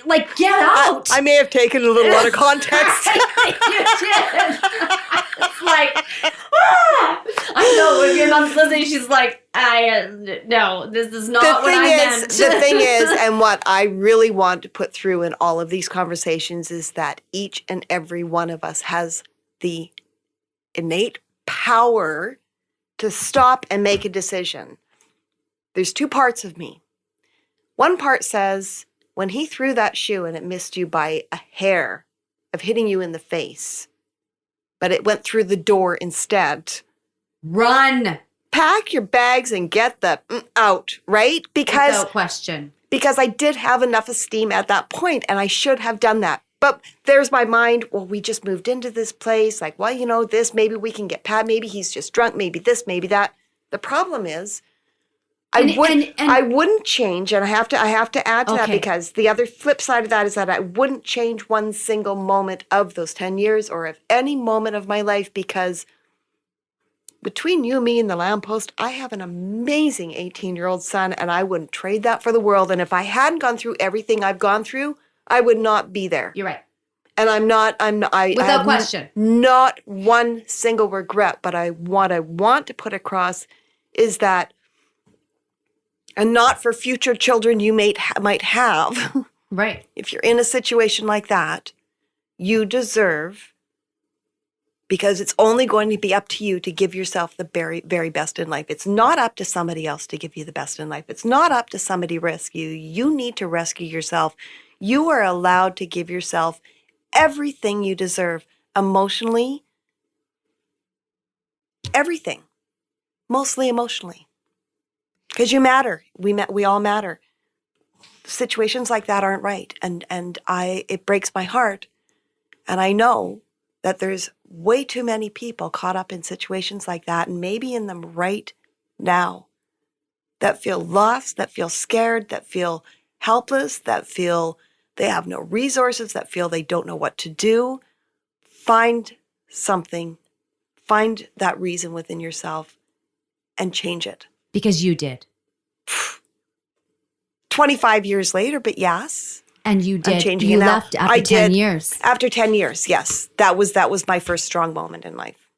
Speaker 1: like get out.
Speaker 2: I may have taken a little out of context.
Speaker 1: You did. It's like, I know if your mom's listening, she's like, no, this is not what I meant.
Speaker 2: The thing is, and what I really want to put through in all of these conversations is that each and every one of us has the innate power to stop and make a decision. There's two parts of me. One part says, when he threw that shoe and it missed you by a hair of hitting you in the face, but it went through the door instead.
Speaker 1: Run.
Speaker 2: Pack your bags and get the out, right?
Speaker 1: Without question.
Speaker 2: Because I did have enough esteem at that point, and I should have done that. But there's my mind, well, we just moved into this place. Like, well, this, maybe we can get Pat. Maybe he's just drunk. Maybe this, maybe that. The problem is, I wouldn't change, and I have to add to that, because the other flip side of that is that I wouldn't change one single moment of those 10 years or of any moment of my life, because between you, me, and the lamppost, I have an amazing 18-year-old son, and I wouldn't trade that for the world. And if I hadn't gone through everything I've gone through, I would not be there.
Speaker 1: You're right.
Speaker 2: And
Speaker 1: without question.
Speaker 2: Not one single regret. But what I want to put across is that, and not for future children you might have.
Speaker 1: Right.
Speaker 2: If you're in a situation like that, you deserve, because it's only going to be up to you to give yourself the very, very best in life. It's not up to somebody else to give you the best in life. It's not up to somebody to rescue you. You need to rescue yourself. You are allowed to give yourself everything you deserve emotionally, everything, mostly emotionally. Because you matter. We all matter. Situations like that aren't right. And it breaks my heart. And I know that there's way too many people caught up in situations like that, and maybe in them right now, that feel lost, that feel scared, that feel helpless, that feel they have no resources, that feel they don't know what to do. Find something, find that reason within yourself and change it.
Speaker 1: Because you did.
Speaker 2: 25 years later, but yes.
Speaker 1: And you
Speaker 2: I'm
Speaker 1: did.
Speaker 2: changing
Speaker 1: You
Speaker 2: it now.
Speaker 1: left after
Speaker 2: I
Speaker 1: 10
Speaker 2: did.
Speaker 1: years.
Speaker 2: After 10 years, yes. That was my first strong moment in life.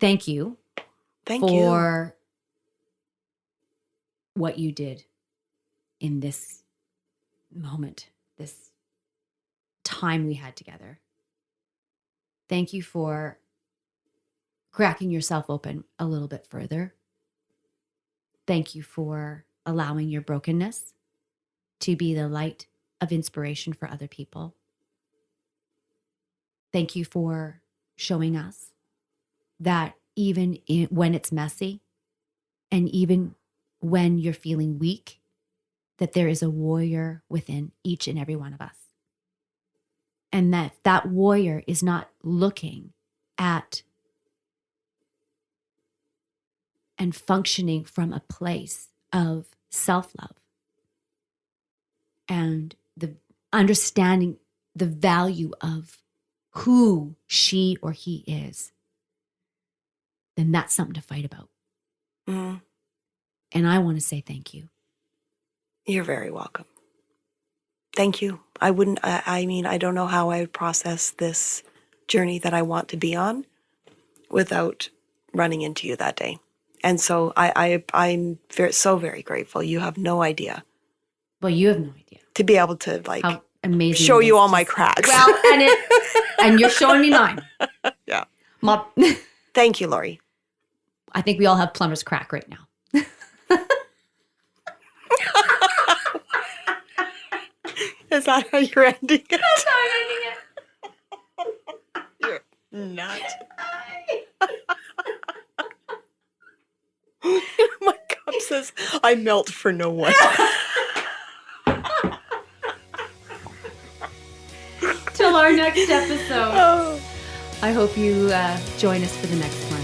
Speaker 1: Thank you.
Speaker 2: Thank you.
Speaker 1: For what you did in this moment, this time we had together. Thank you for cracking yourself open a little bit further. Thank you for allowing your brokenness to be the light of inspiration for other people. Thank you for showing us that even when it's messy and even when you're feeling weak, that there is a warrior within each and every one of us. And that warrior is not looking at and functioning from a place of self-love and the understanding the value of who she or he is, then that's something to fight about.
Speaker 2: Mm.
Speaker 1: And I want to say thank you.
Speaker 2: You're very welcome. Thank you. I don't know how I would process this journey that I want to be on without running into you that day. And so I'm so very grateful. You have no idea.
Speaker 1: Well, you have no idea.
Speaker 2: To be able to
Speaker 1: How amazing
Speaker 2: show
Speaker 1: it
Speaker 2: you
Speaker 1: is
Speaker 2: all
Speaker 1: to
Speaker 2: my cracks.
Speaker 1: Well, and you're showing me mine.
Speaker 2: Yeah.
Speaker 1: My,
Speaker 2: Thank you, Lori.
Speaker 1: I think we all have plumber's crack right now.
Speaker 2: Is that how you're ending it?
Speaker 1: That's how I'm ending
Speaker 2: You're nuts. My cup says, I melt for no one.
Speaker 1: Till our next episode.
Speaker 2: Oh.
Speaker 1: I hope you join us for the next one.